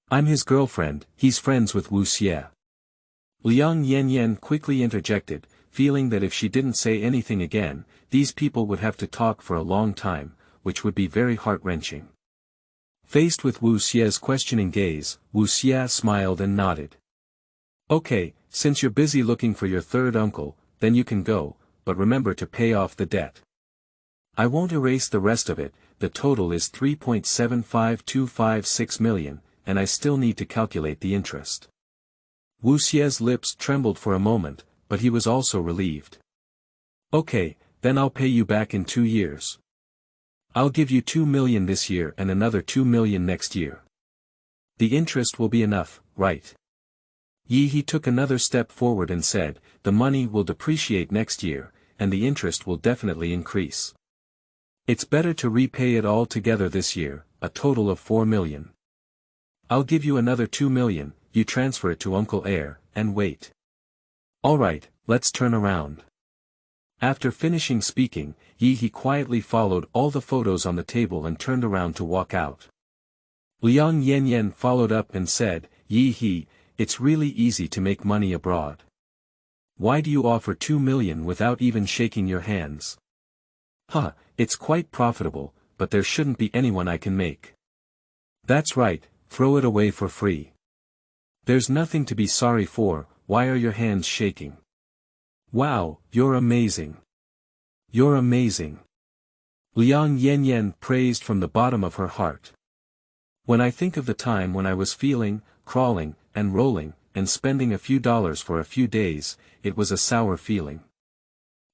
I'm his girlfriend, he's friends with Wu Xie. Liang Yanyan quickly interjected, feeling that if she didn't say anything again, these people would have to talk for a long time, which would be very heart-wrenching. Faced with Wu Xie's questioning gaze, Wu Xie smiled and nodded. Okay, since you're busy looking for your third uncle, then you can go, but remember to pay off the debt. I won't erase the rest of it, the total is 3.75256 million, and I still need to calculate the interest. Wu Xie's lips trembled for a moment, but he was also relieved. Okay, then I'll pay you back in 2 years. I'll give you 2 million this year and another 2 million next year. The interest will be enough, right? He took another step forward and said, the money will depreciate next year, and the interest will definitely increase. It's better to repay it all together this year, a total of 4 million. I'll give you another 2 million, you transfer it to Uncle Heir, and wait. Alright, let's turn around. After finishing speaking, Ye quietly followed all the photos on the table and turned around to walk out. Liang Yanyan followed up and said, Ye, it's really easy to make money abroad. Why do you offer 2 million without even shaking your hands? Huh, it's quite profitable, but there shouldn't be anyone I can make. That's right, throw it away for free. There's nothing to be sorry for, why are your hands shaking? Wow, you're amazing. You're amazing. Liang Yanyan praised from the bottom of her heart. When I think of the time when I was feeling, crawling, and rolling, and spending a few dollars for a few days, it was a sour feeling.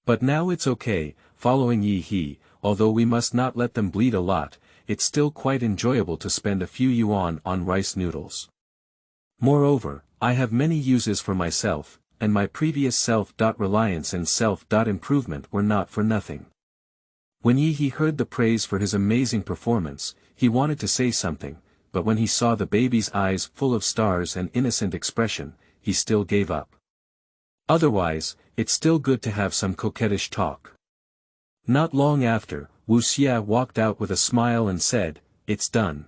But now it's okay, following Ye, although we must not let them bleed a lot, it's still quite enjoyable to spend a few yuan on rice noodles. Moreover, I have many uses for myself, and my previous self-reliance and self-improvement were not for nothing. When Ye heard the praise for his amazing performance, he wanted to say something, but when he saw the baby's eyes full of stars and innocent expression, he still gave up. Otherwise, it's still good to have some coquettish talk. Not long after, Wu Xie walked out with a smile and said, "It's done."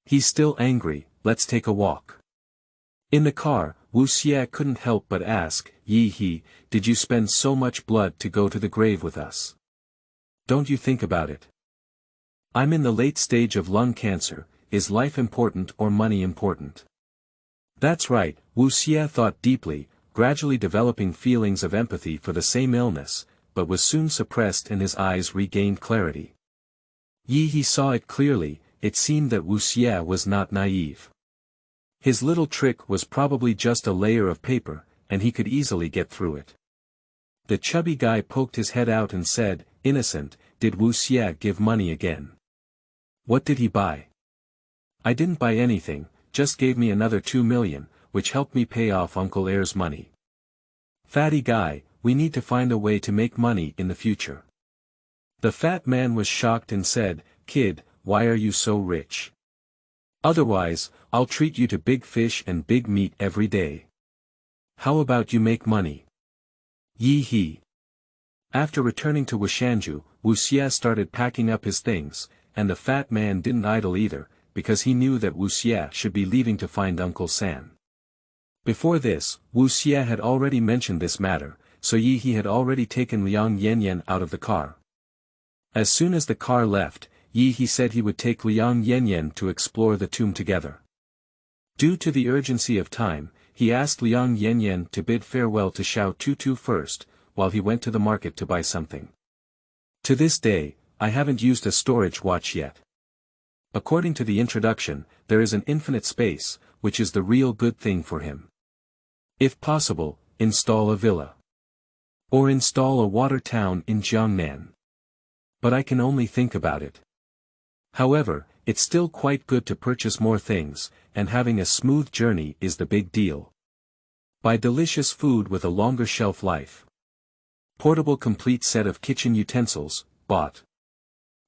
He's still angry, let's take a walk. In the car, Wu Xie couldn't help but ask, Ye, did you spend so much blood to go to the grave with us? Don't you think about it? I'm in the late stage of lung cancer, is life important or money important? That's right, Wu Xie thought deeply, gradually developing feelings of empathy for the same illness, but was soon suppressed and his eyes regained clarity. Ye saw it clearly, it seemed that Wu Xie was not naive. His little trick was probably just a layer of paper, and he could easily get through it. The chubby guy poked his head out and said, "Innocent, did Wu Xie give money again? What did he buy?" "I didn't buy anything, just gave me another 2 million, which helped me pay off Uncle Air's money." "Fatty guy, we need to find a way to make money in the future." The fat man was shocked and said, "Kid, why are you so rich? Otherwise, I'll treat you to big fish and big meat every day. How about you make money?" Ye. After returning to Wushanju, Wu Xie started packing up his things, and the fat man didn't idle either, because he knew that Wu Xie should be leaving to find Uncle San. Before this, Wu Xie had already mentioned this matter, so Ye had already taken Liang Yanyan out of the car. As soon as the car left, Ye said he would take Liang Yanyan to explore the tomb together. Due to the urgency of time, he asked Liang Yanyan to bid farewell to Xiao Toutou first, while he went to the market to buy something. To this day, I haven't used a storage watch yet. According to the introduction, there is an infinite space, which is the real good thing for him. If possible, install a villa. Or install a water town in Jiangnan. But I can only think about it. However, it's still quite good to purchase more things, and having a smooth journey is the big deal. Buy delicious food with a longer shelf life. Portable complete set of kitchen utensils, bought.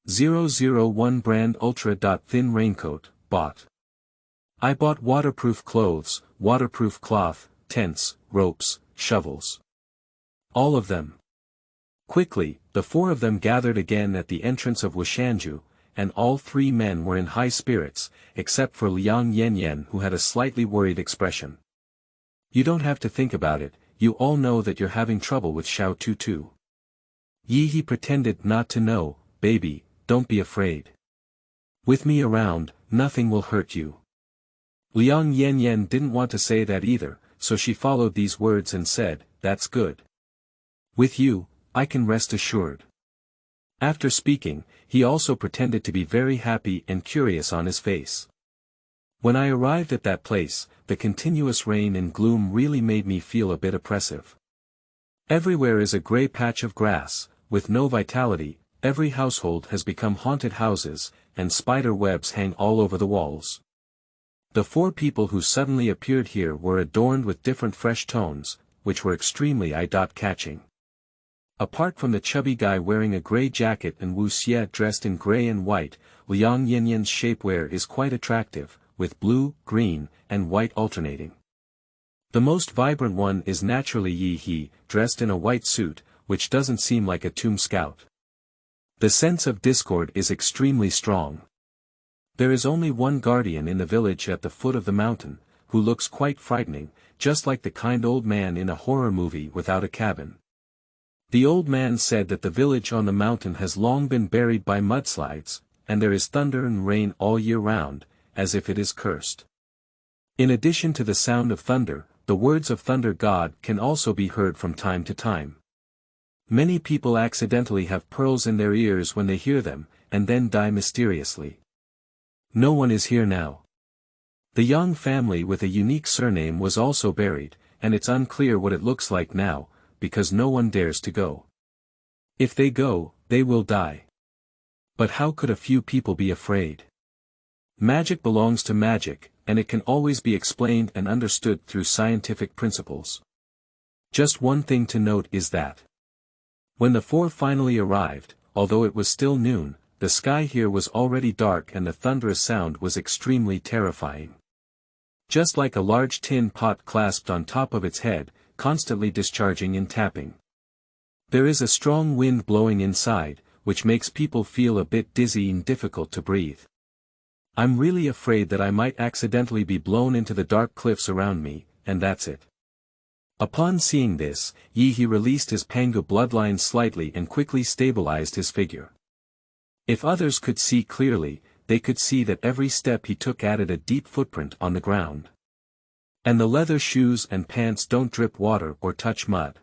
001 brand ultra thin raincoat, bought. I bought waterproof clothes, waterproof cloth, tents, ropes, shovels. All of them. Quickly, the four of them gathered again at the entrance of Wushanju, and all three men were in high spirits, except for Liang Yanyan who had a slightly worried expression. "You don't have to think about it, you all know that you're having trouble with Xiao Toutou." Ye pretended not to know, "Baby, don't be afraid. With me around, nothing will hurt you." Liang Yanyan didn't want to say that either, so she followed these words and said, "That's good. With you, I can rest assured." After speaking, he also pretended to be very happy and curious on his face. When I arrived at that place, the continuous rain and gloom really made me feel a bit oppressive. Everywhere is a grey patch of grass, with no vitality, every household has become haunted houses, and spider webs hang all over the walls. The four people who suddenly appeared here were adorned with different fresh tones, which were extremely eye-catching. Apart from the chubby guy wearing a grey jacket and Wu Xie dressed in grey and white, Liang Yanyan's shapewear is quite attractive, with blue, green, and white alternating. The most vibrant one is naturally Ye He, dressed in a white suit, which doesn't seem like a tomb scout. The sense of discord is extremely strong. There is only one guardian in the village at the foot of the mountain, who looks quite frightening, just like the kind old man in a horror movie without a cabin. The old man said that the village on the mountain has long been buried by mudslides, and there is thunder and rain all year round, as if it is cursed. In addition to the sound of thunder, the words of thunder god can also be heard from time to time. Many people accidentally have pearls in their ears when they hear them, and then die mysteriously. No one is here now. The Yang family with a unique surname was also buried, and it's unclear what it looks like now, because no one dares to go. If they go, they will die. But how could a few people be afraid? Magic belongs to magic, and it can always be explained and understood through scientific principles. Just one thing to note is that when the four finally arrived, although it was still noon, the sky here was already dark and the thunderous sound was extremely terrifying. Just like a large tin pot clasped on top of its head, constantly discharging and tapping. There is a strong wind blowing inside, which makes people feel a bit dizzy and difficult to breathe. I'm really afraid that I might accidentally be blown into the dark cliffs around me, and that's it. Upon seeing this, Ye He released his Pangu bloodline slightly and quickly stabilized his figure. If others could see clearly, they could see that every step he took added a deep footprint on the ground. And the leather shoes and pants don't drip water or touch mud.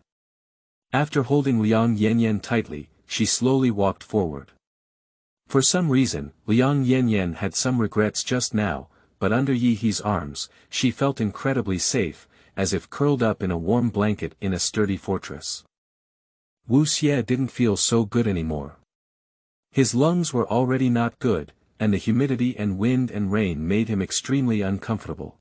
After holding Yanyan tightly, she slowly walked forward. For some reason, Yanyan had some regrets just now, but under Ye He's arms, she felt incredibly safe, as if curled up in a warm blanket in a sturdy fortress. Wu Xie didn't feel so good anymore. His lungs were already not good, and the humidity and wind and rain made him extremely uncomfortable.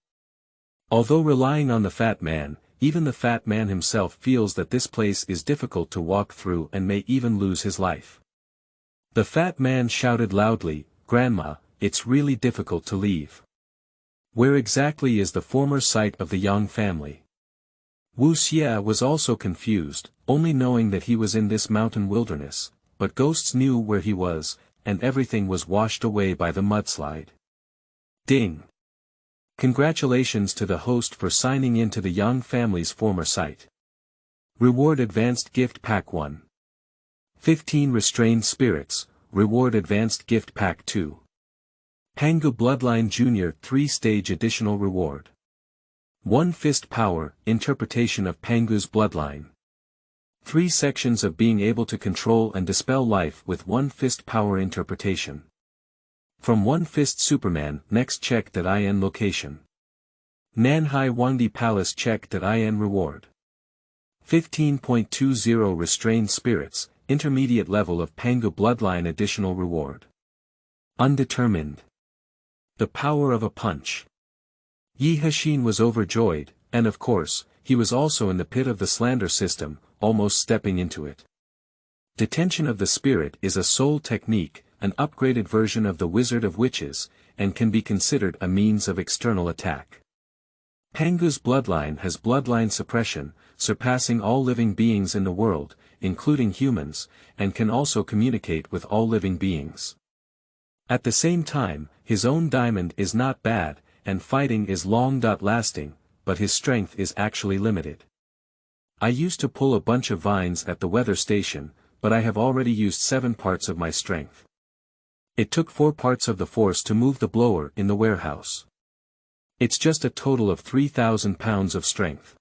Although relying on the fat man, even the fat man himself feels that this place is difficult to walk through and may even lose his life. The fat man shouted loudly, "Grandma, it's really difficult to leave. Where exactly is the former site of the Yang family?" Wu Xie was also confused, only knowing that he was in this mountain wilderness, but ghosts knew where he was, and everything was washed away by the mudslide. Ding! Congratulations to the host for signing in to the Yang family's former site. Reward Advanced Gift Pack 1. 15 Restrained Spirits, Reward Advanced Gift Pack 2. Pangu Bloodline Junior 3-Stage Additional Reward. 1 Fist Power, Interpretation of Pangu's Bloodline. 3 sections of being able to control and dispel life with 1 Fist Power Interpretation. From 1 Fist Superman, next check that IN location. Nanhai Wangdi Palace check that IN reward. 15.20 Restrained Spirits, Intermediate level of Pangu Bloodline additional reward. Undetermined. The power of a punch. Yi Hexin was overjoyed, and of course, he was also in the pit of the slander system, almost stepping into it. Detention of the spirit is a soul technique, an upgraded version of the Wizard of Witches, and can be considered a means of external attack. Pangu's bloodline has bloodline suppression, surpassing all living beings in the world, including humans, and can also communicate with all living beings. At the same time, his own diamond is not bad, and fighting is long-lasting, but his strength is actually limited. I used to pull a bunch of vines at the weather station, but I have already used 7 parts of my strength. It took 4 parts of the force to move the blower in the warehouse. It's just a total of 3,000 pounds of strength.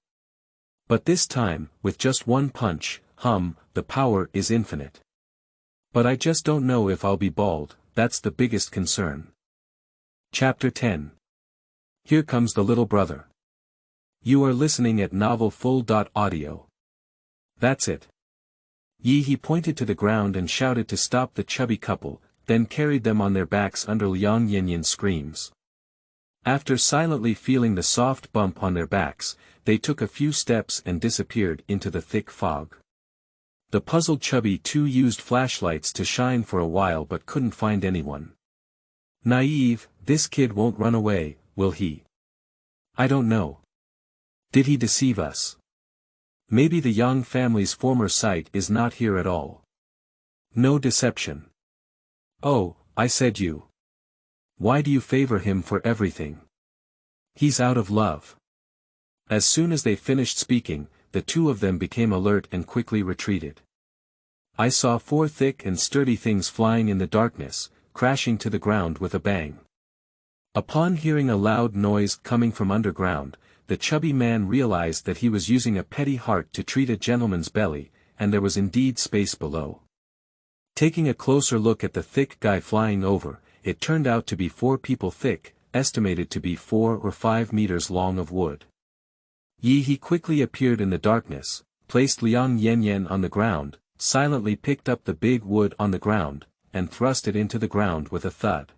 But this time, with just 1 punch, the power is infinite. But I just don't know if I'll be bald, that's the biggest concern. Chapter 10. Here comes the little brother. You are listening at novelfull.audio. That's it. Ye He pointed to the ground and shouted to stop the chubby couple, then carried them on their backs under Liang Yanyan's screams. After silently feeling the soft bump on their backs, they took a few steps and disappeared into the thick fog. The puzzled chubby two used flashlights to shine for a while but couldn't find anyone. Naive, this kid won't run away, will he? I don't know. Did he deceive us? Maybe the Yang family's former site is not here at all. No deception. Oh, I said you. Why do you favor him for everything? He's out of love. As soon as they finished speaking, the two of them became alert and quickly retreated. I saw 4 thick and sturdy things flying in the darkness, crashing to the ground with a bang. Upon hearing a loud noise coming from underground, the chubby man realized that he was using a petty heart to treat a gentleman's belly, and there was indeed space below. Taking a closer look at the thick guy flying over, it turned out to be 4 people thick, estimated to be 4 or 5 meters long of wood. He quickly appeared in the darkness, placed Liang Yanyan on the ground, silently picked up the big wood on the ground, and thrust it into the ground with a thud.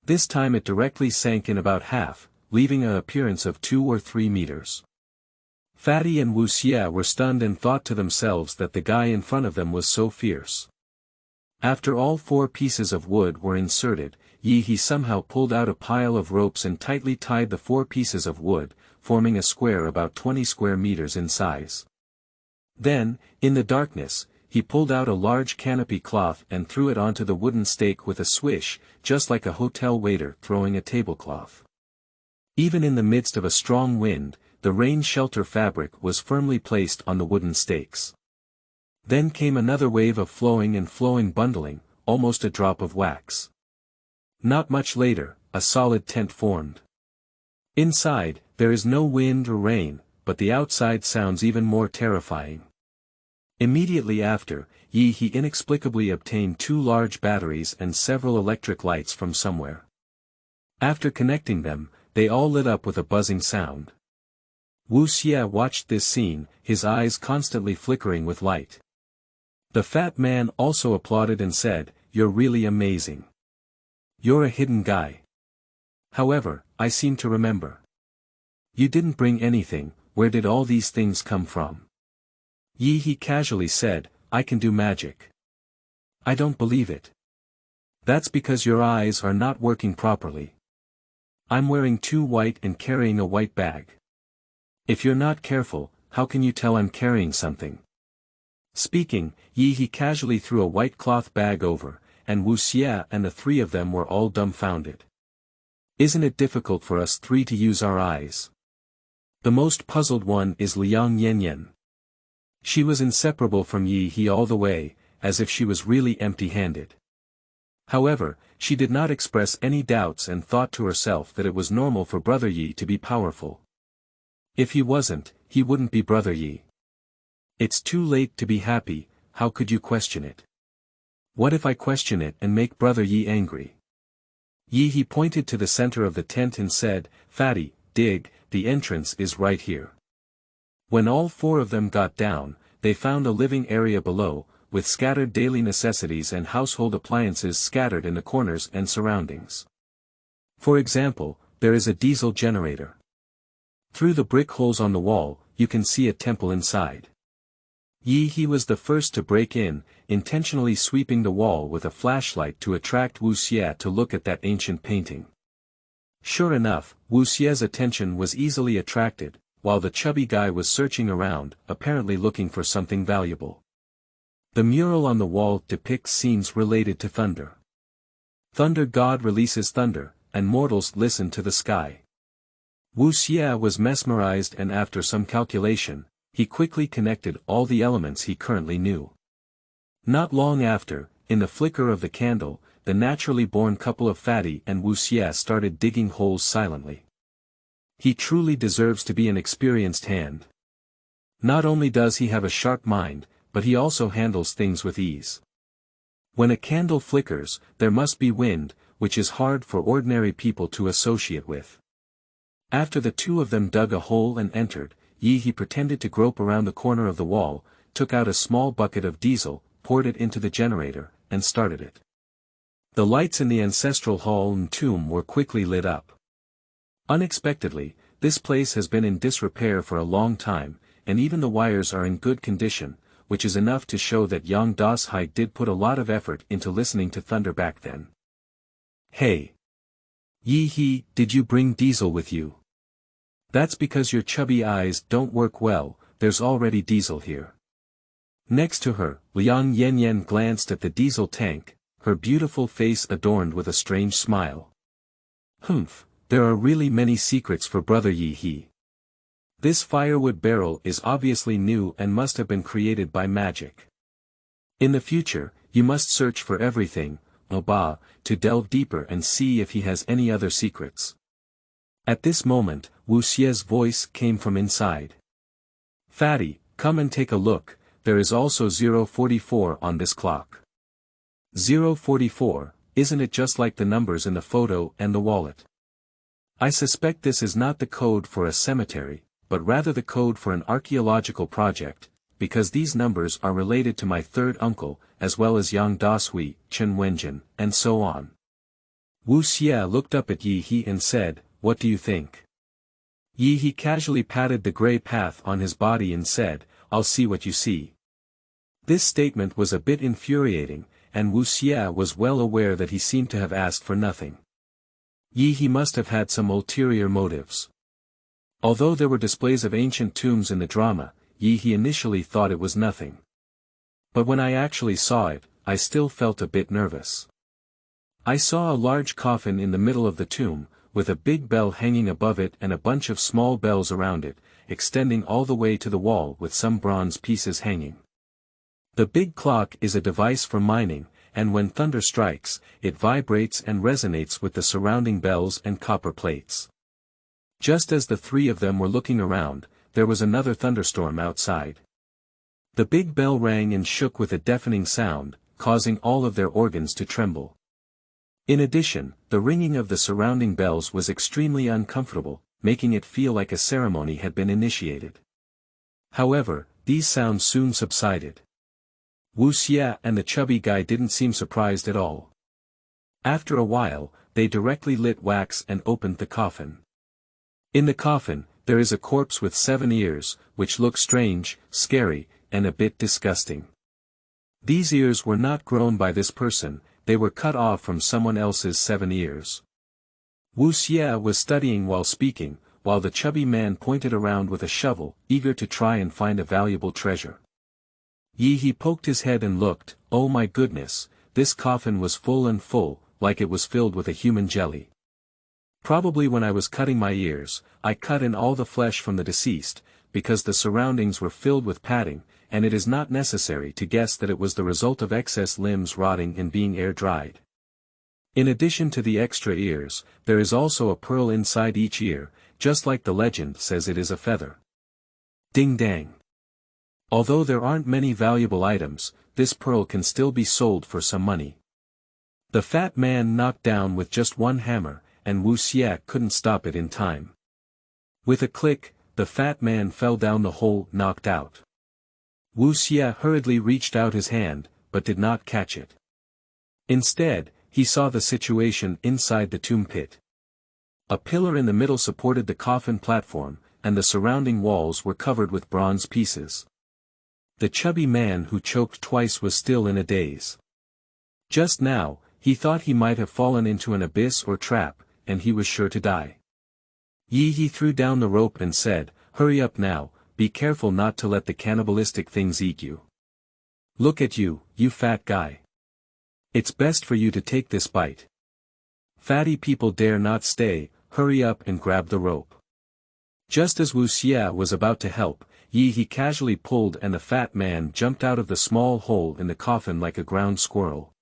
This time it directly sank in about half, leaving an appearance of 2 or 3 meters. Fatty and Wu Xie were stunned and thought to themselves that the guy in front of them was so fierce. After all 4 pieces of wood were inserted, he somehow pulled out a pile of ropes and tightly tied the 4 pieces of wood, forming a square about 20 square meters in size. Then, in the darkness, he pulled out a large canopy cloth and threw it onto the wooden stake with a swish, just like a hotel waiter throwing a tablecloth. Even in the midst of a strong wind, the rain shelter fabric was firmly placed on the wooden stakes. Then came another wave of flowing bundling, almost a drop of wax. Not much later, a solid tent formed. Inside, there is no wind or rain, but the outside sounds even more terrifying. Immediately after, he inexplicably obtained 2 large batteries and several electric lights from somewhere. After connecting them, they all lit up with a buzzing sound. Wu Xie watched this scene, his eyes constantly flickering with light. The fat man also applauded and said, "You're really amazing. You're a hidden guy. However, I seem to remember. You didn't bring anything. Where did all these things come from?" He casually said, "I can do magic." "I don't believe it. That's because your eyes are not working properly. I'm wearing 2 white and carrying a white bag. If you're not careful, how can you tell I'm carrying something?" Speaking, he casually threw a white cloth bag over, and Wu Xie and the 3 of them were all dumbfounded. "Isn't it difficult for us 3 to use our eyes?" The most puzzled one is Liang Yanyan. She was inseparable from He all the way, as if she was really empty-handed. However, she did not express any doubts and thought to herself that it was normal for Brother Ye to be powerful. If he wasn't, he wouldn't be Brother Ye. It's too late to be happy. How could you question it? What if I question it and make Brother Ye angry? He pointed to the center of the tent and said, "Fatty, dig, the entrance is right here." When all 4 of them got down, they found a living area below, with scattered daily necessities and household appliances scattered in the corners and surroundings. For example, there is a diesel generator. Through the brick holes on the wall, you can see a temple inside. He was the first to break in, intentionally sweeping the wall with a flashlight to attract Wu Xie to look at that ancient painting. Sure enough, Wu Xie's attention was easily attracted, while the chubby guy was searching around, apparently looking for something valuable. The mural on the wall depicts scenes related to thunder. Thunder god releases thunder, and mortals listen to the sky. Wu Xie was mesmerized, and after some calculation, he quickly connected all the elements he currently knew. Not long after, in the flicker of the candle, the naturally born couple of Fatty and Wu Xie started digging holes silently. He truly deserves to be an experienced hand. Not only does he have a sharp mind, but he also handles things with ease. When a candle flickers, there must be wind, which is hard for ordinary people to associate with. After the 2 of them dug a hole and entered, he pretended to grope around the corner of the wall, took out a small bucket of diesel, poured it into the generator, and started it. The lights in the ancestral hall and tomb were quickly lit up. Unexpectedly, this place has been in disrepair for a long time, and even the wires are in good condition, which is enough to show that Yang Dashai did put a lot of effort into listening to thunder back then. "Hey! Did you bring diesel with you?" That's because your chubby eyes don't work well, there's already diesel here. Next to her, Liang Yanyan glanced at the diesel tank, her beautiful face adorned with a strange smile. Humph, there are really many secrets for brother Ye He. This firewood barrel is obviously new and must have been created by magic. In the future, you must search for everything, Oba, to delve deeper and see if he has any other secrets. At this moment, Wu Xie's voice came from inside. Fatty, come and take a look, there is also 044 on this clock. 044, isn't it just like the numbers in the photo and the wallet? I suspect this is not the code for a cemetery, but rather the code for an archaeological project, because these numbers are related to my third uncle, as well as Yang Dashui, Chen Wenjin, and so on. Wu Xie looked up at Ye He and said, "What do you think?" Ye He casually patted the gray path on his body and said, "I'll see what you see." This statement was a bit infuriating, and Wu Xie was well aware that he seemed to have asked for nothing. Ye He must have had some ulterior motives. Although there were displays of ancient tombs in the drama, Ye He initially thought it was nothing. But when I actually saw it, I still felt a bit nervous. I saw a large coffin in the middle of the tomb, with a big bell hanging above it and a bunch of small bells around it, extending all the way to the wall with some bronze pieces hanging. The big clock is a device for mining, and when thunder strikes, it vibrates and resonates with the surrounding bells and copper plates. Just as the three of them were looking around, there was another thunderstorm outside. The big bell rang and shook with a deafening sound, causing all of their organs to tremble. In addition, the ringing of the surrounding bells was extremely uncomfortable, making it feel like a ceremony had been initiated. However, these sounds soon subsided. Wu Xie and the chubby guy didn't seem surprised at all. After a while, they directly lit wax and opened the coffin. In the coffin, there is a corpse with 7 ears, which look strange, scary, and a bit disgusting. These ears were not grown by this person, they were cut off from someone else's 7 ears. Wu Xie was studying while speaking, while the chubby man pointed around with a shovel, eager to try and find a valuable treasure. Ye He poked his head and looked, oh my goodness, this coffin was full and full, like it was filled with a human jelly. Probably when I was cutting my ears, I cut in all the flesh from the deceased, because the surroundings were filled with padding, and it is not necessary to guess that it was the result of excess limbs rotting and being air-dried. In addition to the extra ears, there is also a pearl inside each ear, just like the legend says it is a feather. Ding dang. Although there aren't many valuable items, this pearl can still be sold for some money. The fat man knocked down with just one hammer, and Wu Xie couldn't stop it in time. With a click, the fat man fell down the hole, knocked out. Wu Xie hurriedly reached out his hand, but did not catch it. Instead, he saw the situation inside the tomb pit. A pillar in the middle supported the coffin platform, and the surrounding walls were covered with bronze pieces. The chubby man who choked twice was still in a daze. Just now, he thought he might have fallen into an abyss or trap, and he was sure to die. Ye He threw down the rope and said, "Hurry up now, be careful not to let the cannibalistic things eat you. Look at you, you fat guy. It's best for you to take this bite. Fatty people dare not stay, hurry up and grab the rope." Just as Wu Xie was about to help, Ye He casually pulled and the fat man jumped out of the small hole in the coffin like a ground squirrel.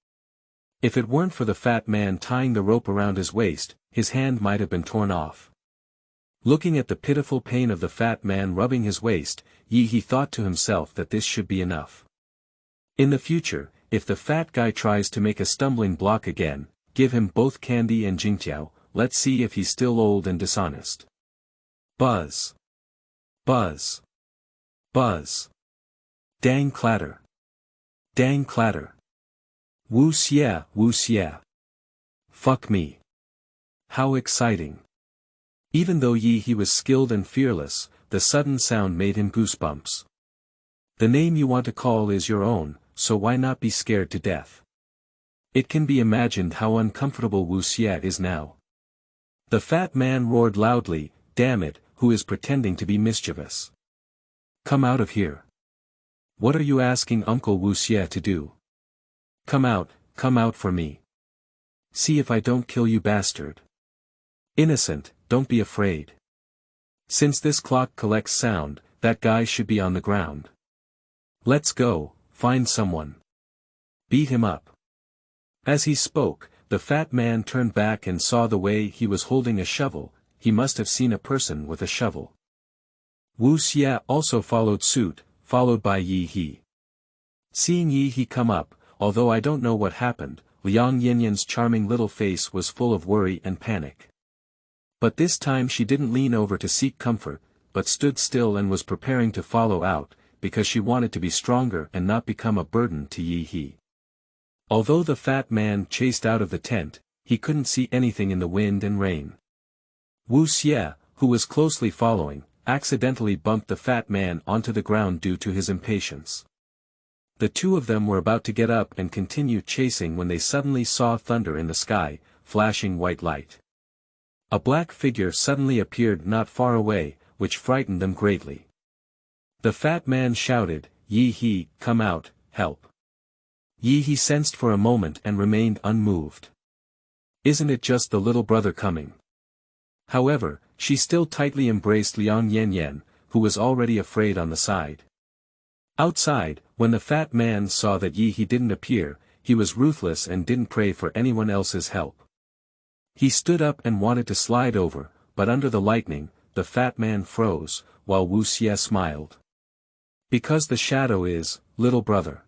If it weren't for the fat man tying the rope around his waist, his hand might have been torn off. Looking at the pitiful pain of the fat man rubbing his waist, Ye He thought to himself that this should be enough. In the future, if the fat guy tries to make a stumbling block again, give him both candy and Jingtiao, let's see if he's still old and dishonest. Buzz. Buzz. Buzz. Dang clatter. Dang clatter. Wu Xie, Wu Xie. Fuck me. How exciting. Even though Ye He was skilled and fearless, the sudden sound made him goosebumps. The name you want to call is your own, so why not be scared to death? It can be imagined how uncomfortable Wu Xie is now. The fat man roared loudly, "Damn it, who is pretending to be mischievous. Come out of here. What are you asking Uncle Wu Xie to do? Come out for me. See if I don't kill you, bastard. Innocent, don't be afraid. Since this clock collects sound, that guy should be on the ground. Let's go, find someone. Beat him up. As he spoke, the fat man turned back and saw the way he was holding a shovel. He must have seen a person with a shovel. Wu Xie also followed suit, followed by Ye He. Seeing Ye He come up, although I don't know what happened, Liang Yanyan's charming little face was full of worry and panic. But this time she didn't lean over to seek comfort, but stood still and was preparing to follow out, because she wanted to be stronger and not become a burden to Ye He. Although the fat man chased out of the tent, he couldn't see anything in the wind and rain. Wu Xie, who was closely following, accidentally bumped the fat man onto the ground due to his impatience. The two of them were about to get up and continue chasing when they suddenly saw thunder in the sky, flashing white light. A black figure suddenly appeared not far away, which frightened them greatly. The fat man shouted, "Ye He, come out, help." Ye He sensed for a moment and remained unmoved. Isn't it just the little brother coming? However, she still tightly embraced Liang Yanyan, who was already afraid on the side. Outside, when the fat man saw that Ye He didn't appear, he was ruthless and didn't pray for anyone else's help. He stood up and wanted to slide over, but under the lightning, the fat man froze, while Wu Xie smiled. Because the shadow is, little brother.